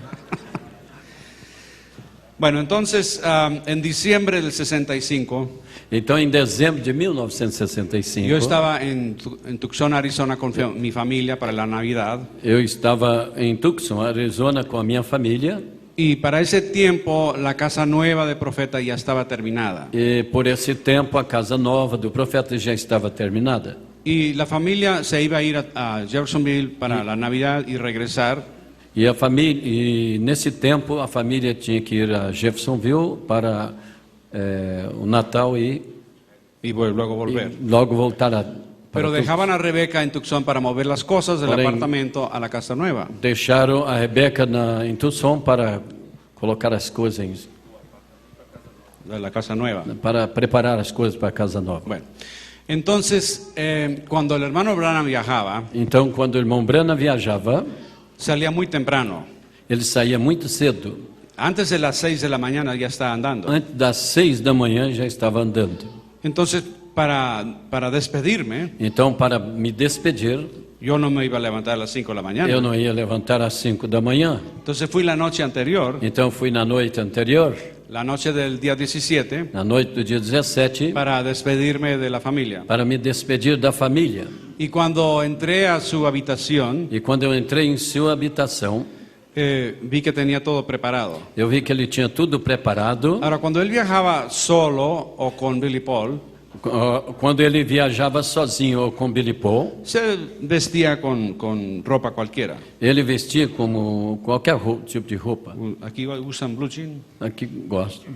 Bueno, entonces en diciembre del 65, Então, em dezembro de 1965, yo estaba en Tucson, Arizona con mi familia para la Navidad. eu estava em Tucson, Arizona, com a minha família. Y para ese tiempo la casa nueva de profeta ya estaba terminada. E por esse tempo a casa nova do profeta já estava terminada. Y la familia se iba a ir a Jeffersonville para la Navidad y regresar. E nesse tempo a família tinha que ir a Jeffersonville para o Natal Y luego volver. e logo voltar para Pero Tucson. dejaban a Rebeca en Tucson para mover las cosas del Porém, apartamento a la casa nueva. Deixaram a Rebeca em Tucson para colocar as coisas de la casa nueva. para preparar as coisas para a casa nova. Bueno, entonces, cuando el hermano Branham viajaba, Então, quando o irmão Branham viajava, salía muy temprano. ele saía muito cedo. Antes de las 6 de la mañana ya estaba andando. Antes das 6 da manhã já estava andando. Entonces, para despedirme, Então, para me despedir, yo no me iba a levantar a las 5 de la mañana. eu não ia levantar às 5 da manhã. Entonces fui la noche anterior, Então, fui na noite anterior, la noche del día 17, na noite do dia 17, para despedirme de la familia. para me despedir da família. Y cuando entré a su habitación, E quando eu entrei em sua habitação, vi que tenía todo preparado. eu vi que ele tinha tudo preparado. Ahora, cuando él viajaba solo o con Billy Paul, Quando ele viajava sozinho ou com Billy Paul, se vestía con ropa cualquiera. ele vestia como qualquer tipo de roupa. Aquí usan blue jeans. Aqui gosto.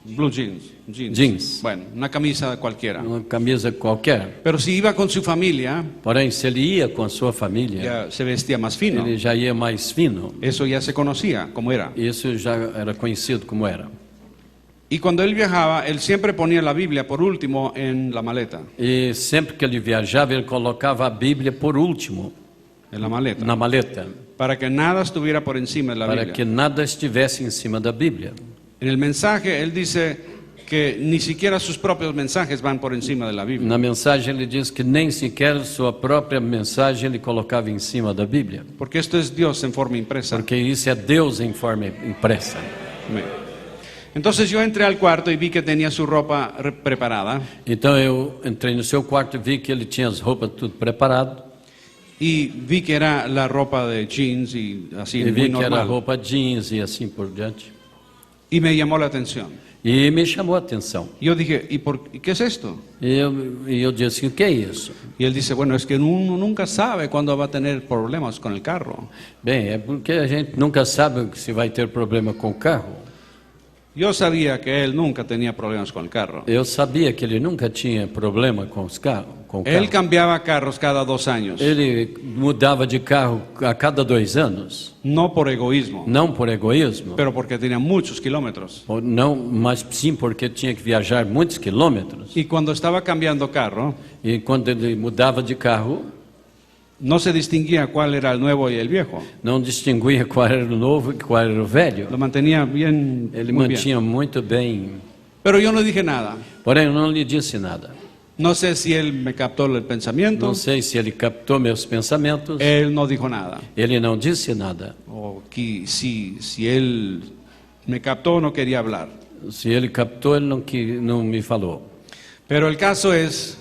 Blue jeans. Jeans. Bueno, una camisa cualquiera. Uma camisa qualquer. Pero si iba con su familia, Porém, se ele ia com a sua família, ya se vestía más fino. ele já ia mais fino. Eso ya se conocía como era. Isso já era conhecido como era. Y cuando él viajaba, él siempre ponía la Biblia por último en la maleta. E sempre que ele viajava, ele colocava a Bíblia por último En la maleta. na maleta, Para que nada estuviera por encima de la para Biblia. que nada estivesse em cima da Bíblia. En el mensaje, él dice que ni siquiera sus propios mensajes van por encima de la Biblia. Na mensagem ele diz que nem sequer sua própria mensagem ele colocava em cima da Bíblia, Porque esto es Dios en forma impresa. porque isso é Deus em forma impressa. Amén. Entonces yo entré al cuarto y vi que tenía su ropa preparada. Então eu entrei no seu quarto e vi que ele tinha as roupas tudo preparado. Y vi que era la ropa de jeans y así E muy vi que era normal. roupa jeans e assim por diante. Y me llamó la atención. E me chamou a atenção. Yo dije, ¿y qué es esto? E eu disse, o que é isso? Y él dice, bueno, es que uno nunca sabe cuándo va a tener problemas con el carro. Bem, é porque a gente nunca sabe se vai ter problema com o carro. Yo sabía que él nunca tenía problemas con el carro. Eu sabia que ele nunca tinha problema com os carros. Com o Él carro. cambiava carros cada 2 años. Ele mudava de carro a cada 2 anos, No por egoísmo, não por egoísmo, pero porque tenía muchos kilómetros. não, mas sim porque tinha que viajar muitos quilômetros. Y cuando estaba cambiando carro, E quando ele mudava de carro, no se distinguía cuál era el nuevo y el viejo. não distinguia qual era o novo e qual era o velho. Lo mantenía bien. Ele muy bien. mantinha muito bem. Pero yo no dije nada. Porém, eu não lhe disse nada. No sé si él me captó el pensamiento. Não sei se ele captou meus pensamentos. Él no dijo nada. Ele não disse nada. O que si él me captó, no quería hablar. Se ele captou, ele não me falou. Pero el caso es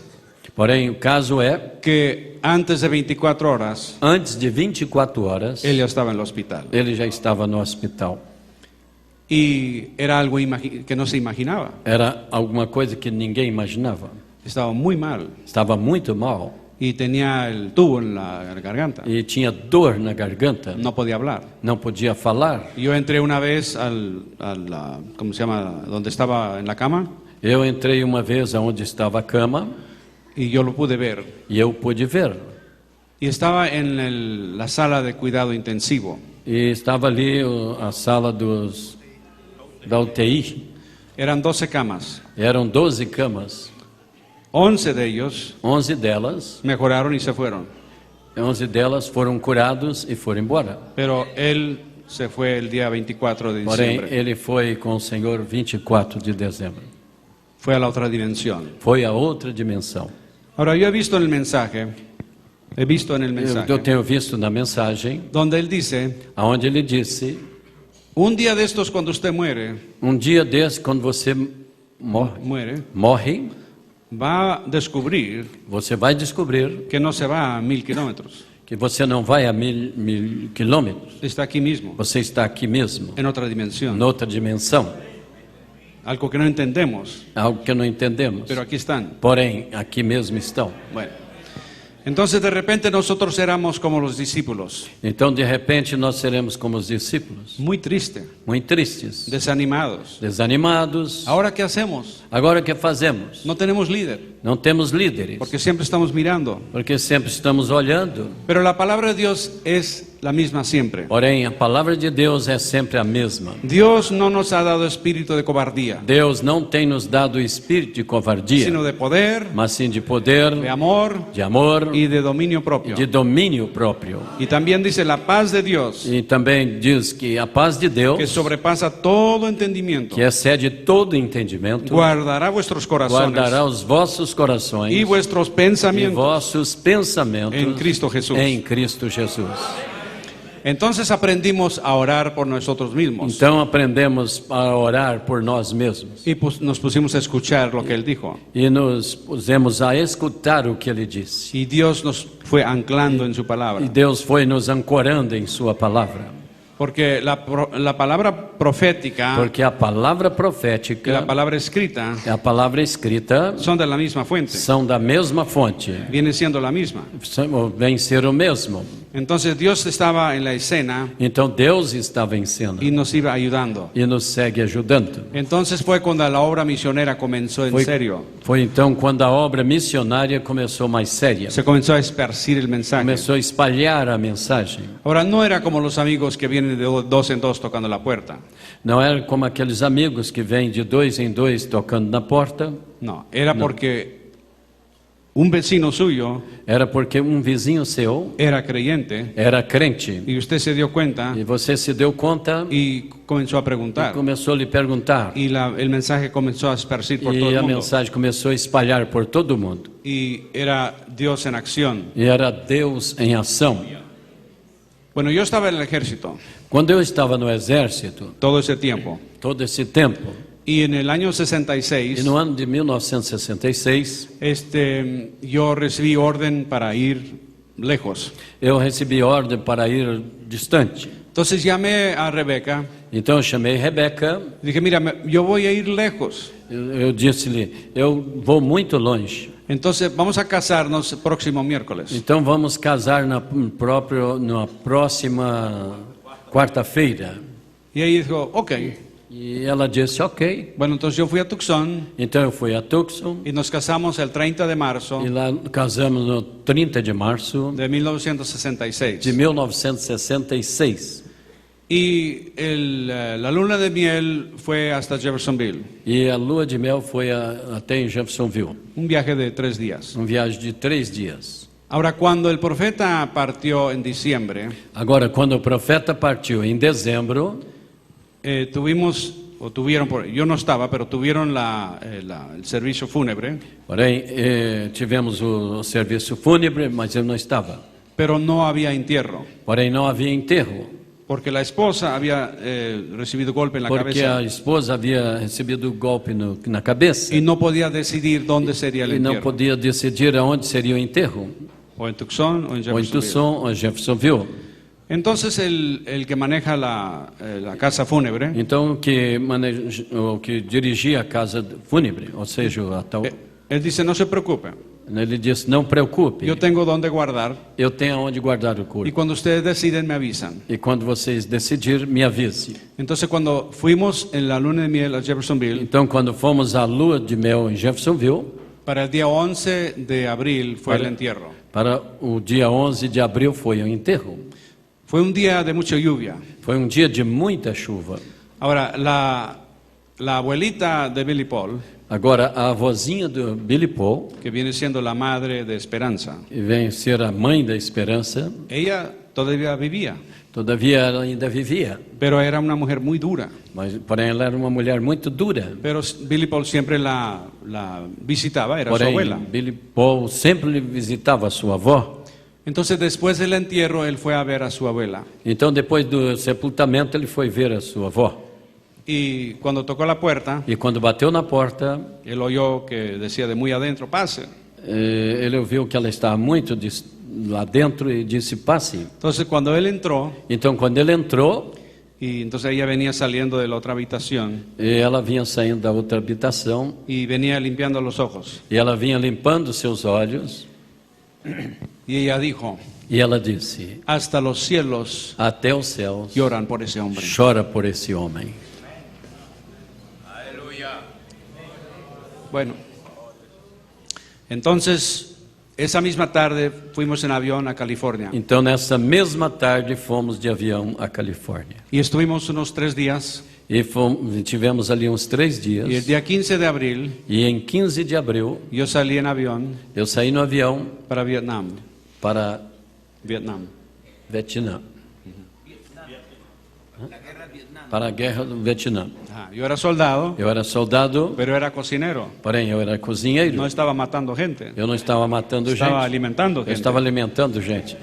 Porém, o caso é, que antes de 24 horas, antes de 24 horas, él ya estaba en el hospital. ele já estava no hospital. Y era algo que no se imaginaba. Era alguma coisa que ninguém imaginava. Estaba muy mal Estava muito mal y tenía el tubo en la garganta. e tinha dor na garganta. No podía hablar. Não podia falar. Yo entré una vez ¿cómo se llama? Donde estaba en la cama Eu entrei uma vez aonde estava a cama y yo lo pude ver. e eu pude ver. Y estaba en la sala de cuidado intensivo. E estava ali a sala da UTI. Eran 12 camas. Eram 12 camas. 11 de ellos 11 delas, mejoraron y se fueron. 11 delas foram curados e foram embora. Pero él se fue el día 24 de Porém, diciembre. ele foi com o Senhor 24 de dezembro. Fue a la otra dimensión. Foi a outra dimensão. Ahora, yo he visto en el mensaje, Eu tenho visto na mensagem, donde él dice, aonde ele disse, un día de estos cuando usted muere, dia desse, quando você morre, va a descubrir você vai descobrir que no se va a 1000 kilómetros. que você não vai a mil quilômetros. Está aquí mismo, Você está aqui mesmo, en otra dimensión. noutra dimensão. Algo que no entendemos, Algo que não entendemos. pero aquí están. Porém, aqui mesmo estão. Bueno, entonces de repente nosotros éramos como los discípulos, Então, de repente, nós seremos como os discípulos, muy tristes, muito tristes, desanimados. desanimados. Ahora, ¿qué hacemos? Agora, o que fazemos? No tenemos líder, Não temos líderes, porque siempre estamos mirando. porque sempre estamos olhando. Pero la palabra de Dios es la misma siempre. Porém, a palavra de Deus é sempre a mesma. Dios no nos ha dado espíritu de cobardía, Deus não tem nos dado espírito de covardia, sino de poder, mas sim de poder, de amor de amor y de dominio e propio. de domínio próprio. Y también dice la paz de Dios, E também diz que a paz de Deus, que sobrepasa todo entendimiento, que excede todo entendimento, guardará vuestros corazones guardará os vossos corações y vuestros e pensamientos vossos pensamentos en Cristo Jesús. em Cristo Jesus. Entonces aprendimos a orar por nosotros mismos Então aprendemos a orar por nós mesmos y nos pusimos a escuchar lo que Él dijo. e nos pusemos a escutar o que ele disse. Y Dios nos fue anclando en su E palabra. Deus foi nos ancorando em sua palavra. Porque la palabra profética Porque a palavra y la profética palabra escrita e a palavra escrita son de la misma fuente. são da mesma fonte, Viene siendo la misma. vem ser o mesmo. Entonces Dios estaba en la escena Então Deus estava em cena y nos iba ayudando. e nos segue ajudando. Entonces fue cuando la obra misionera comenzó en serio. Foi então quando a obra missionária começou mais séria. Se comenzó a esparcir el mensaje. Começou a espalhar a mensagem. Ahora no era como los amigos que vienen de dos en dos tocando la puerta. Não era como aqueles amigos que vêm de dois em dois tocando na porta. No, era porque un vecino suyo Era porque um vizinho seu era creyente era crente y usted se dio cuenta e você se deu conta y comenzó a e preguntar. começou a lhe perguntar. Y el mensaje comenzó a esparcir por todo E el a mundo. mensagem começou a espalhar por todo mundo. Y era Dios en acción. E era Deus em ação. Bueno, yo estaba en el ejército Quando eu estava no exército, todo ese tiempo. todo esse tempo, Y en el año e 66, no ano de 1966, yo recibí orden para ir lejos. eu recebi ordem para ir distante. Entonces llamé a Rebeca. Então eu chamei Rebeca, Dije, mira, yo voy a ir lejos. eu disse-lhe, eu vou muito longe. Entonces vamos a casarnos el próximo miércoles. Então vamos casar na próxima quarta-feira. Y ella dijo, ok. E ela disse, ok. Bueno, entonces yo fui a Tucson Então eu fui a Tucson y nos casamos el 30 de marzo e lá casamos no 30 de março de 1966. de 1966. Y la luna de miel fue hasta Jeffersonville, E a lua de mel foi até em Jeffersonville. un viaje de 3 días. Viagem de 3 dias. Ahora, cuando el profeta partió en diciembre, Agora, quando o profeta partiu em dezembro, yo no estaba, pero tuvieron el servicio fúnebre, porém, tivemos o serviço fúnebre, mas eu não estava. pero no había entierro, Porém, não havia enterro, porque la esposa había recibido golpe en la porque cabeza a esposa havia recebido golpe na cabeça y no podía decidir dónde sería el e não entierro, podia decidir aonde seria o enterro, o en Tucson o en ou em Jeffersonville. Tucson ou em Jeffersonville. Entonces el que maneja la casa fúnebre, Então, o que dirigia a casa fúnebre, ou seja, a tal, él dice, no se preocupe, ele disse, não preocupe, yo tengo dónde guardar eu tenho aonde guardar o y corpo. cuando ustedes deciden me avisan. E quando vocês decidirem, me avise. Entonces cuando fuimos en la luna de miel a Jeffersonville, Então, quando fomos à lua de mel em Jeffersonville, para el día 11 de abril fue el entierro. para o dia 11 de abril foi o enterro. Fue un día de mucha lluvia. Foi um dia de muita chuva. Ahora, la abuelita de Billy Paul, Agora, a avózinha do Billy Paul, que viene siendo la madre de Esperanza, que vem ser a mãe da esperança, ella todavía vivía, todavia ela ainda vivia. pero era una mujer muy dura. Mas, porém, ela era uma mulher muito dura. Pero Billy Paul siempre la visitaba, era su Porém, abuela. Billy Paul sempre visitava a sua avó. Entonces, después del entierro, él fue a ver a su abuela. Então, depois do sepultamento, ele foi ver a sua avó. Y cuando tocó la puerta, E quando bateu na porta, él oyó que decía de muy adentro, pase. ele ouviu que ela estava muito lá dentro e disse, passe. Entonces, cuando él entró, Então, quando ele entrou, y entonces ella venía saliendo de la otra habitación ela vinha saindo da outra habitação y venía limpiando los ojos. e ela vinha limpando seus olhos Y ella dijo, e ela disse, hasta los cielos até os céus lloran por ese hombre. chora por esse homem. Bueno, entonces esa misma tarde fuimos en avión a California Então, nessa mesma tarde, fomos de avião à Califórnia. y estuvimos unos 3 días E tivemos ali uns 3 y el dias. día 15 de abril E em 15 de abril, yo salí en avión eu saí no avião para Vietnam. para Vietnam. Vietnã. Para a guerra do Vietnã. Ajá, yo era soldado, Eu era soldado, pero era cocinero. porém eu era cozinheiro. No estaba matando gente, Eu não estava matando estaba gente, alimentando eu gente. estava alimentando gente.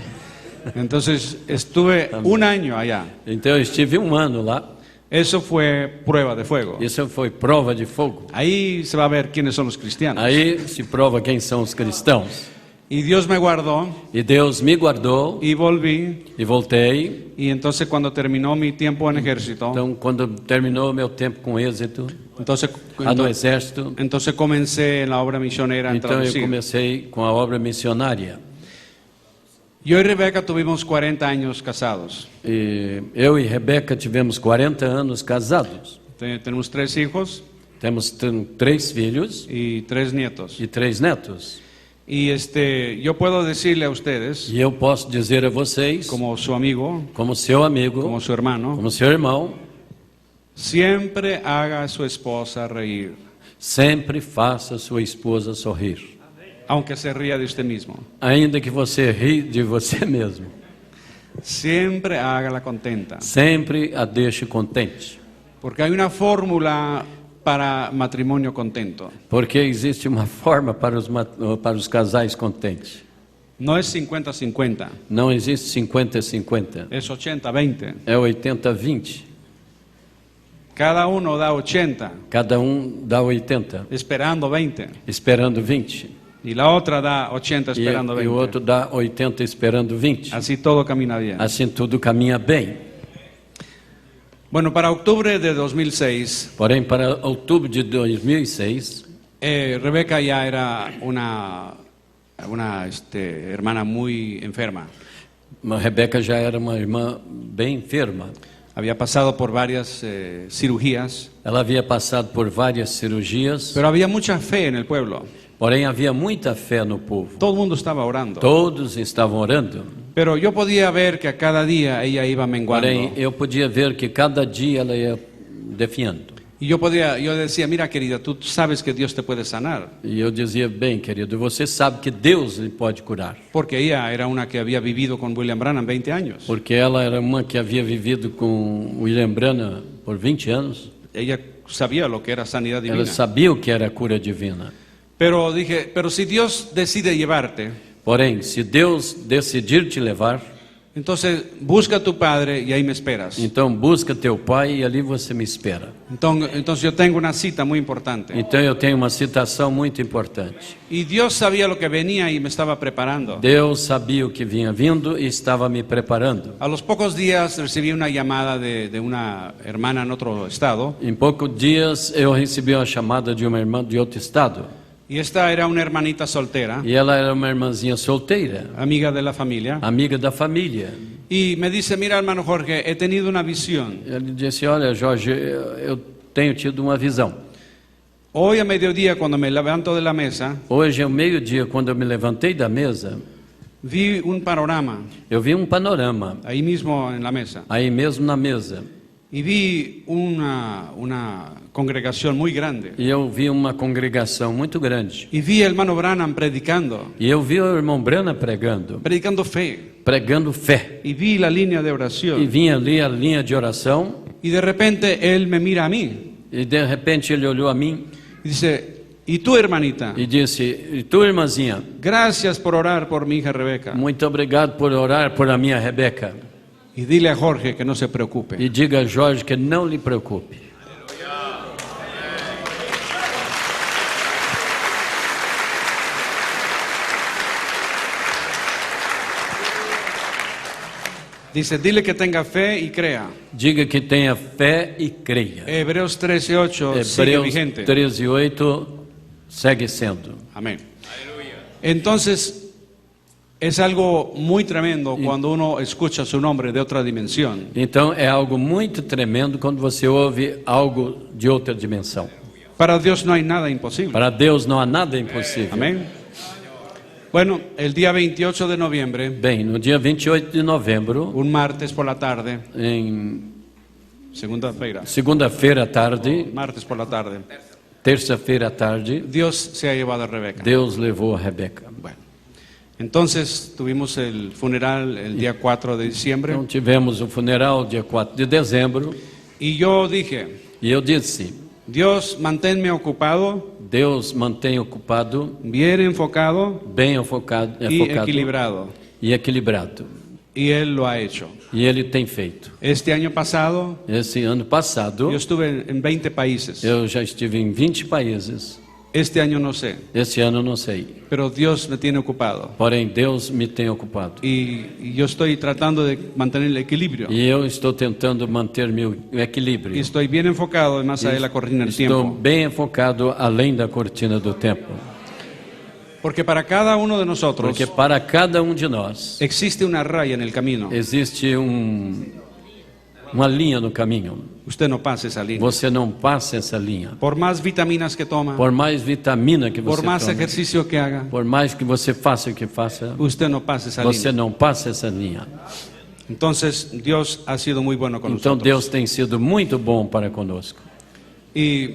Entonces estuve un año allá. Então eu estive um ano lá. Eso fue prueba de fuego. Isso foi prova de fogo. Ahí se va a ver quiénes son los cristianos. Aí se prova quem são os cristãos. Y Dios me guardó E Deus me guardou y volví. e voltei. Y entonces cuando terminó mi tiempo en ejército, Então, quando terminou o meu tempo com êxito, entonces, lá no exército, entonces comencé en la obra misionera en então eu traducir. comecei com a obra missionária. Yo y Rebeca tuvimos 40 años casados. E eu e Rebeca tivemos 40 anos casados. Tenemos 3 hijos Temos 3 filhos y 3 nietos. e 3 netos. Y yo puedo decirle a ustedes, E eu posso dizer a vocês, como su amigo, como seu amigo, como su hermano, como seu irmão, siempre haga a su esposa reír, sempre faça sua esposa sorrir. aunque se ría de usted mismo. Ainda que você ri de você mesmo. Siempre hágala contenta. Sempre a deixe contente. Porque hay una fórmula para matrimonio contento. Porque existe uma forma para os casais contentes. No es 50-50, Não existe 50-50. es 80-20. É 80-20. Cada uno da 80, Cada um dá 80, esperando 20. esperando 20. Y la otra da 80, E, esperando e o 20. outro dá 80, esperando 20. Así todo camina bien. Assim tudo caminha bem. Bueno, para octubre de 2006, Porém, para outubro de 2006, Rebeca ya era una hermana muy enferma. a Rebeca já era uma irmã bem enferma. Había pasado por varias cirugías, Ela havia passado por várias cirurgias, pero había mucha fe en el pueblo. porém havia muita fé no povo. Todo el mundo estaba orando. Todos estavam orando. Pero yo podía ver que a cada día ella iba menguando. Porém, eu podia ver que cada dia ela ia definhando. Y yo decía, mira querida, tú sabes que Dios te puede sanar. E eu dizia, bem, querido, você sabe que Deus lhe pode curar. Porque ella era una que había vivido con William Branham 20 años. Porque ela era uma que havia vivido com William Branham por 20 anos. Ella sabía lo que era sanidad divina. Ela sabia o que era a cura divina. Pero dije, pero si Dios decide llevarte, Porém, se Deus decidir te levar, entonces busca a tu padre y ahí me esperas. então busca teu pai e ali você me espera. Entonces yo tengo una cita muy importante. Então eu tenho uma citação muito importante. Y Dios sabía lo que venía y me estaba preparando. Deus sabia o que vinha vindo e estava me preparando. A los pocos días recibí una llamada de una hermana en otro estado. Em poucos dias eu recebi uma chamada de uma irmã de outro estado. Y esta era una hermanita soltera, E ela era uma irmãzinha solteira, amiga de la familia. amiga da família. Y me dice, mira hermano Jorge, he tenido una visión. Ele disse, olha Jorge, eu tenho tido uma visão. Hoy a mediodía cuando me levanto de la mesa, Hoje, ao meio-dia, quando eu me levantei da mesa, vi un panorama eu vi um panorama, ahí mismo en la mesa. aí mesmo na mesa. Y vi una congregación muy grande. E eu vi uma congregação muito grande. Y vi al hermano Branham predicando, E eu vi o irmão Brana pregando fé. y vi la línea de E oración. vinha ali a linha de oração, Y de repente él me mira a mí e de repente ele olhou a mim y dice, ¿y tú hermanita? e disse, e tu irmãzinha, Gracias por orar por mi hija Rebeca. muito obrigado por orar por a minha Rebeca. Y dile a Jorge que no se preocupe. E diga a Jorge que não lhe preocupe. Dice, dile que tenga fe y crea. Diga que tenha fé e creia. Hebreos 13:8 sigue Hebreus vigente. 13:8 segue sendo. Amén. Entonces, es algo muy tremendo cuando uno escucha su nombre de otra dimensión. Então é algo muito tremendo quando você ouve algo de outra dimensão. Para Dios no hay nada imposible. Para Deus não há nada impossível. Amén. Bueno, el día 28 de noviembre, Bem, no dia 28 de novembro, un martes por la tarde, em segunda-feira, segunda-feira à tarde, martes por la tarde, terça-feira à tarde, Dios se ha llevado a Rebeca. Deus levou a Rebeca. Bueno, entonces tuvimos el funeral el día 4 de diciembre Então tivemos o funeral dia 4 de dezembro y yo dije, e eu disse: Dios, manténme ocupado, Deus mantém ocupado, bien enfocado bem focado y equilibrado. e equilibrado. Y Él lo ha hecho. E Ele tem feito. Este año pasado Esse ano passado, yo estuve en 20 países. eu já estive em 20 países. Este año no sé, Esse ano não sei. pero Dios me tiene ocupado. Porém, Deus me tem ocupado. Y yo estoy tratando de mantener el equilibrio. E eu estou tentando manter meu Y equilíbrio. estoy bien enfocado, más allá de la cortina del Estou tiempo. bem focado além da cortina do tempo. Porque para cada uno de nosotros Porque para cada um de nós existe una raya en el camino. existe uma linha no caminho. Usted no pasa esa línea. Você não passa essa linha. Por más vitaminas que toma, Por mais vitamina que por você más tome, ejercicio que haga, por mais que você faça o que faça, usted no pasa esa você línea. não passa essa linha. Entonces, Dios ha sido muy bueno con Então nosotros. Deus tem sido muito bom para conosco. Y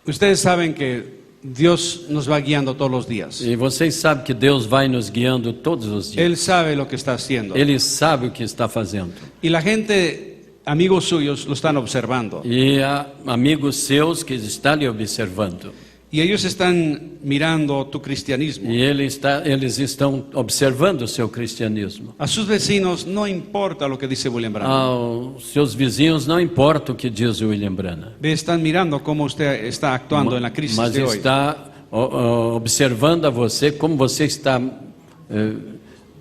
ustedes saben que Dios nos va guiando todos los días. E vocês sabem que Deus vai nos guiando todos os dias. Él sabe lo que está haciendo. Ele sabe o que está fazendo. Y la gente, amigos suyos, lo están observando. E há amigos seus que estão lhe observando. Y ellos están mirando tu cristianismo. E eles estão observando o seu cristianismo. A sus vecinos no importa lo que dice William Branham. Aos seus vizinhos não importa o que diz o William Branham. Están mirando cómo usted está actuando en la crisis Mas de hoy. está observando a você como você está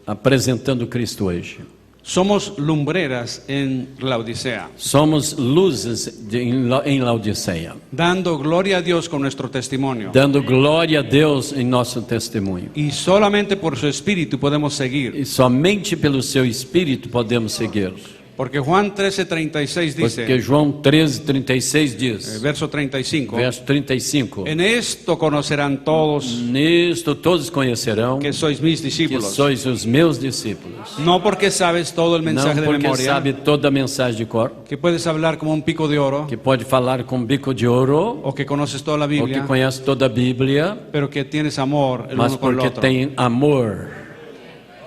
apresentando Cristo hoje. Somos lumbreras en Laodicea, Somos luzes em Laodiceia, dando gloria a Dios con nuestro testimonio. dando glória a Deus em nosso testemunho. Y solamente por su espíritu podemos seguir. E somente pelo seu Espírito podemos seguir. Porque Juan 13:36 Porque dice, João 13:36 diz, verso 35, verso 35, en esto conocerán todos nisto todos conhecerão que sois mis que discípulos. sois os meus discípulos. No porque sabes todo el Não mensaje de porque memoria, sabe toda a mensagem de cor, que puedes hablar como un pico de oro, que pode falar com bico de ouro, o que conoces toda la ou que Biblia, conhece toda a Bíblia, pero que tienes amor el mas uno con el porque otro. tem amor,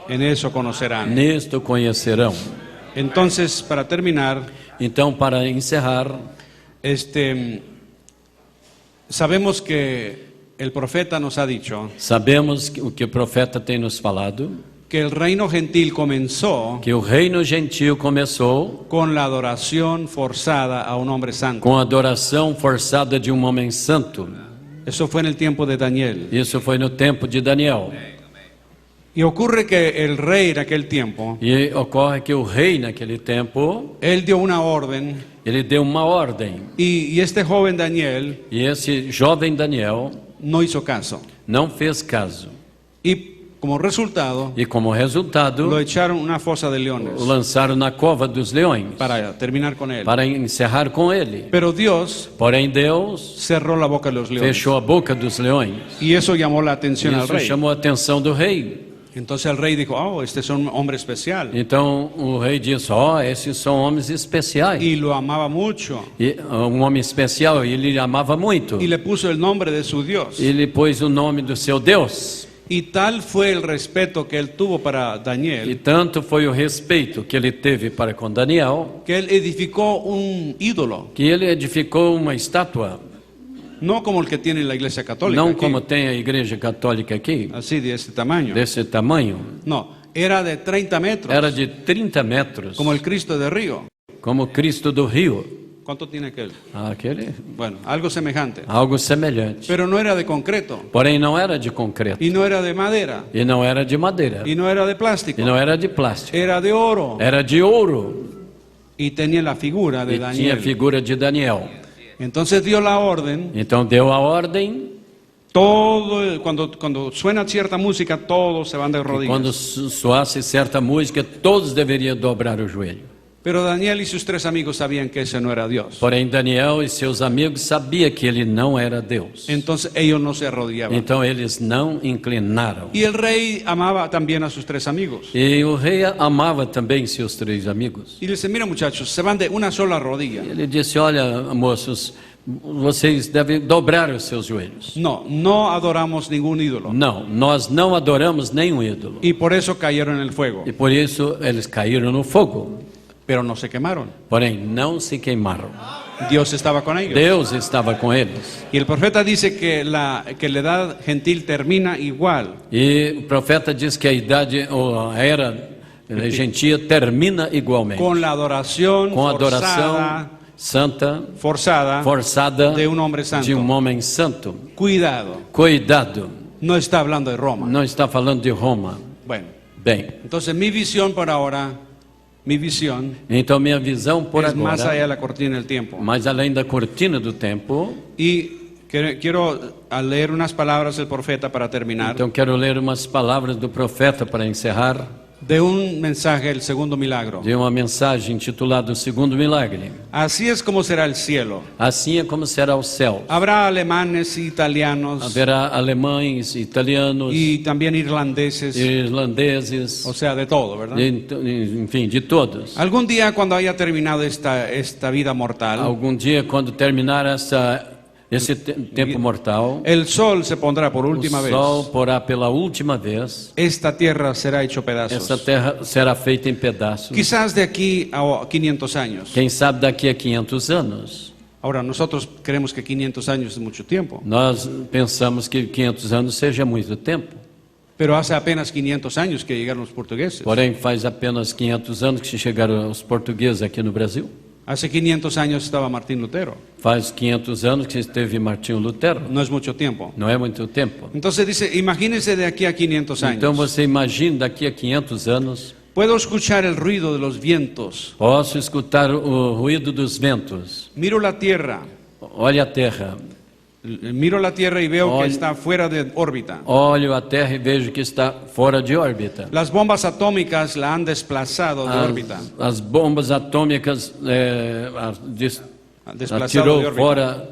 En eso conocerán. nisto conhecerão. Entonces, para terminar, Então, para encerrar, sabemos que el profeta nos ha dicho sabemos o que o profeta tem nos falado, que el reino gentil comenzó que o reino gentil começou con la adoración forzada a un hombre santo. com a adoração forçada de um homem santo. Eso fue en el tiempo de Daniel. Isso foi no tempo de Daniel. Y ocurre que el rey en aquel tiempo, E ocorre que o rei, naquele tempo, él dio una orden ele deu uma ordem. y este joven Daniel E esse jovem Daniel no hizo caso. não fez caso. Y como resultado, E como resultado, lo echaron en una fosa de leones o lançaram na cova dos leões para terminar con él. para encerrar com ele. Pero Dios Porém, Deus cerró la boca de los leones. fechou a boca dos leões. Y eso llamó la atención al Isso rey. chamou a atenção do rei. Entonces el rey dijo, oh, este es un hombre especial. Então o rei disse: esses são homens especiais. Y lo amaba mucho. E homem especial, e ele amava muito. Y le puso el nombre de su Dios. Ele pôs o nome do seu Deus. Y tal fue el respeto que él tuvo para E Daniel, tanto foi o respeito que ele teve para com Daniel, que él edificó un ídolo, que ele edificou uma estátua, no como el que tiene la iglesia católica, não aquí, como tem a igreja católica aqui, así de este tamaño. desse tamanho. No, era de 30 metros, Era de 30 metros, como el Cristo de Río. como Cristo do Rio. ¿Cuánto tiene aquel? Aquele, Bueno, algo semejante. algo semelhante. Pero no era de concreto, Porém, não era de concreto, y no era de madera, e não era de madeira, y no era de plástico, e não era de plástico. era de oro. Era de ouro, Y tenía la figura de e tinha a Daniel. figura de Daniel. Entonces dio la orden. Então deu a ordem, Cuando suena cierta música, todos se van de e rodillas. quando soasse certa música, todos deveriam dobrar o joelho. Pero Daniel y sus 3 amigos sabían que ese no era Dios. Porém, Daniel e seus amigos sabiam que ele não era Deus. Entonces ellos no se arrodillaban. Então eles não inclinaram. Y el rey amaba también a sus 3 amigos. E o rei amava também seus 3 amigos. Y le dice, mira muchachos, se van de una sola rodilla. Ele disse: olha, moços, vocês devem dobrar os seus joelhos. No adoramos ningún ídolo. Não, nós não adoramos nenhum ídolo. Y por eso cayeron en el fuego. E por isso eles caíram no fogo. Pero no se quemaron. Porém, não se queimaram. Dios estaba con ellos. Deus estava com eles. Y el profeta dice que la edad gentil termina igual. E o profeta diz que a idade ou a era gentia termina igualmente. Con la adoración Com a adoração santa, forçada de un hombre santo. de um homem santo. Cuidado. Cuidado, No está hablando de Roma. não está falando de Roma. Bueno, Bem, entonces mi visión por ahora, mi visión então minha visão por es más allá de agora, la cortina del tiempo. mais além da cortina do tempo, Y quiero leer unas palabras del profeta para terminar, então quero ler umas palavras do profeta para encerrar, de un mensaje, el segundo milagro. de uma mensagem intitulada O Segundo Milagre. Así es como será el cielo. Assim é como será o céu. Habrá alemanes y italianos Haverá alemães, italianos, y también irlandeses, irlandeses, o sea, de todo, ¿verdad? enfim, de todos. Algún día cuando haya terminado esta vida mortal, Algum dia, quando terminar esse tempo mortal, el sol se pondrá por o última sol vez. porá pela última vez, Esta tierra será hecho essa pedazos. terra será feita em pedaços. Quizás de aquí a 500 años. Quem sabe daqui a 500 anos. Ahora, nosotros creemos que 500 años es mucho tiempo, Nós pensamos que 500 anos seja muito tempo. pero hace apenas 500 años que llegaron los portugueses. Porém, faz apenas 500 anos que chegaram os portugueses aqui no Brasil. Hace 500 años estaba Martín Lutero. Faz 500 anos que esteve Martinho Lutero. No es mucho tiempo. Não é muito tempo. Entonces dice, imagínense de aquí a 500 años. Então você imagina daqui a 500 anos, Puedo escuchar el ruido de los vientos. posso escutar o ruído dos ventos. Miro la tierra. Olha a terra. Miro la tierra y veo que Olha. está fuera de órbita. Olho a terra e vejo que está fora de órbita. Las bombas atómicas la han desplazado de órbita. As bombas atômicas Desplazado atirou de órbita. fora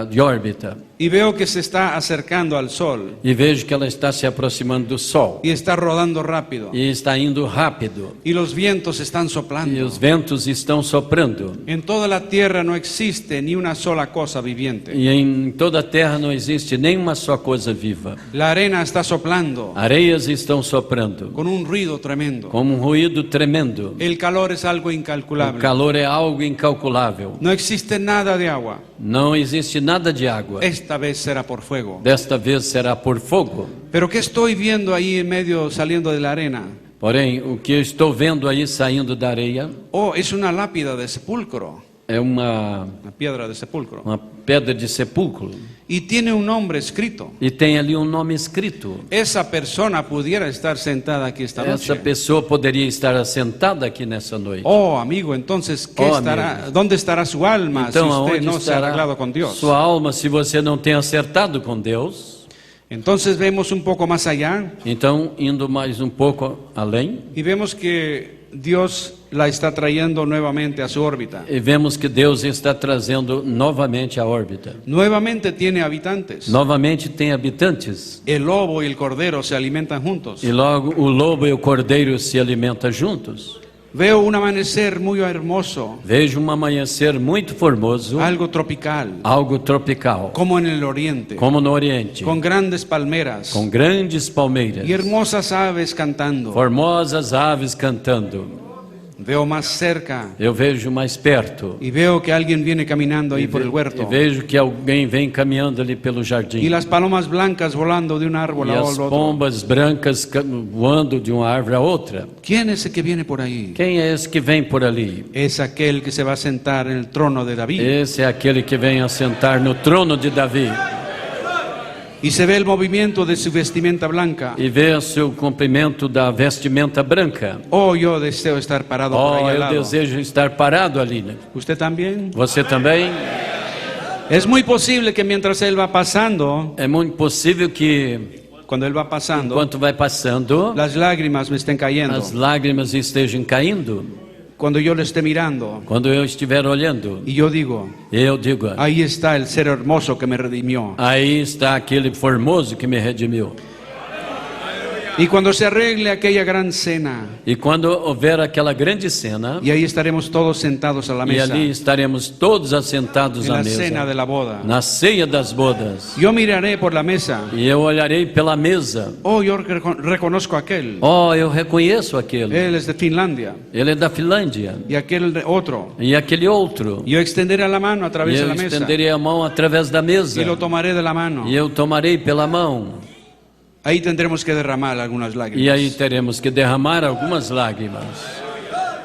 de órbita. Y veo que se está acercando al sol E vejo que ela está se aproximando do Sol. y está rodando rápido. E está indo rápido. Y los vientos están E soplando. os ventos estão soprando. En toda la tierra no existe ni una sola cosa viviente. E em toda a terra não existe nenhuma só coisa viva. La arena está soplando Areias estão soprando, con un ruido tremendo. com um ruído tremendo. El calor es algo O incalculable. calor é algo incalculável. No existe nada de agua. Não existe nada de água. Esta vez será por fuego. Desta vez será por fogo. Pero ¿qué estoy viendo ahí en medio saliendo de la arena? Porém, o que eu estou vendo aí saindo da areia Oh, es una lápida de sepulcro. é uma Piedra de sepulcro. pedra de sepulcro. Y tiene un nombre escrito. E tem ali um nome escrito. Esa persona pudiera estar sentada aquí esta Essa noche. pessoa poderia estar assentada aqui nessa noite. Oh, amigo, entonces, Oh, ¿dónde estará su alma si Então, usted aonde no se ha estará arreglado con Dios? sua alma se você não tem acertado com Deus? Entonces vemos un poco más allá Então, indo mais um pouco além, y vemos que Dios la está trayendo nuevamente a su órbita. e vemos que Deus está trazendo novamente a órbita. Nuevamente tiene habitantes. Novamente tem habitantes. El lobo y el cordero se alimentan juntos. E logo o lobo e o cordeiro se alimentam juntos. Veo un amanecer muy hermoso, Vejo um amanhecer muito formoso, algo tropical, algo tropical, como en el oriente, como no Oriente, con grandes palmeras com grandes palmeiras, y hermosas aves cantando. formosas aves cantando. Veo más cerca Eu vejo mais perto. y veo que alguien viene caminando ahí por el E huerto. vejo que alguém vem caminhando ali pelo jardim. Y las palomas blancas volando de un árbol E al as otro. pombas brancas voando de uma árvore a outra. ¿Quién es el que viene por ahí? Quem é esse que vem por ali? Es aquel que se va a sentar en el trono de David. Esse é aquele que vem assentar no trono de Davi. Y se ve el movimiento de su vestimenta blanca. E vê o seu comprimento da vestimenta branca. Oh, yo deseo estar parado por ahí Oh, al eu lado. desejo estar parado ali. Né? ¿Usted también? Você também? Es muy posible que mientras él va pasando, É muito possível que, cuando él va pasando, enquanto vai passando, las lágrimas me estén cayendo. as lágrimas estejam caindo. cuando yo le esté mirando quando eu estiver olhando, y yo digo, eu digo: ahí está el ser hermoso que me redimió. aí está aquele formoso que me redimiu. Y cuando se arregle aquella gran cena, E quando houver aquela grande cena, y ahí estaremos todos sentados a la e mesa, ali estaremos todos assentados en à la cena mesa, de la boda, na ceia das bodas, yo miraré por la mesa. e eu olharei pela mesa. Oh, yo reconozco a aquel. Oh, eu reconheço aquele. Él es de Finlandia. Ele é da Finlândia. Y aquel otro. E aquele outro. Yo extenderé la mano a E través de eu la mesa estenderei a mão através da mesa. y lo tomaré de la mano. E eu tomarei pela mão. Ahí tendremos que derramar algunas E lágrimas. aí teremos que derramar algumas lágrimas.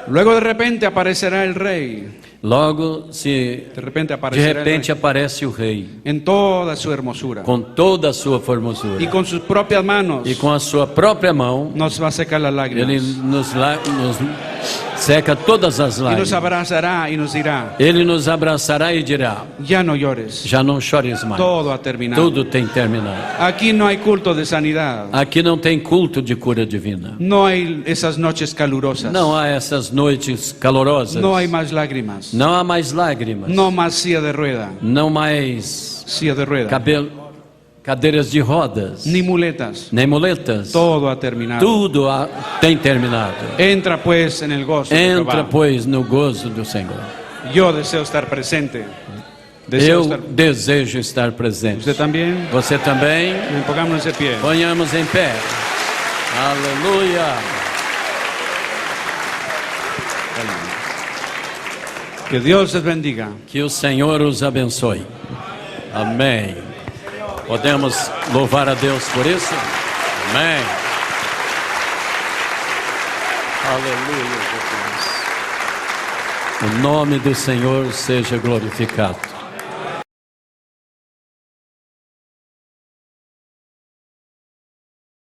Luego de repente aparecerá el rey. Logo, se De repente de aparecerá el repente rey aparece o rei, en toda su hermosura. com toda a sua formosura. Y con sus propias manos E com a sua própria mão, nos va a secar las ele lágrimas. nos seca todas as Y nos lágrimas. abrazará y nos dirá, Ele nos abraçará e dirá: ya no llores. já não chores mais. Todo ha terminado. Tudo tem terminado. Aquí no hay culto de sanidad. Aqui não tem culto de cura divina. No hay esas noches calurosas. Não há essas noites calorosas. No hay más lágrimas. Não há mais lágrimas. No más silla de rueda. Não mais Silla de rueda. cadeiras de rodas. Ni muletas. Nem muletas. Todo ha terminado. Tudo tem terminado. Entra pues en el gozo de Entra, Jehová. pois, no gozo do Senhor. Yo deseo estar presente. Deseo Eu estar... desejo estar presente. ¿Usted también? Você também? Pongámonos de pie. Ponhamos em pé. Aleluia. Que Dios les bendiga. Que o Senhor os abençoe. Amém. Podemos louvar a Deus por isso? Amém. Aleluia, Jesus. O nome do Senhor seja glorificado.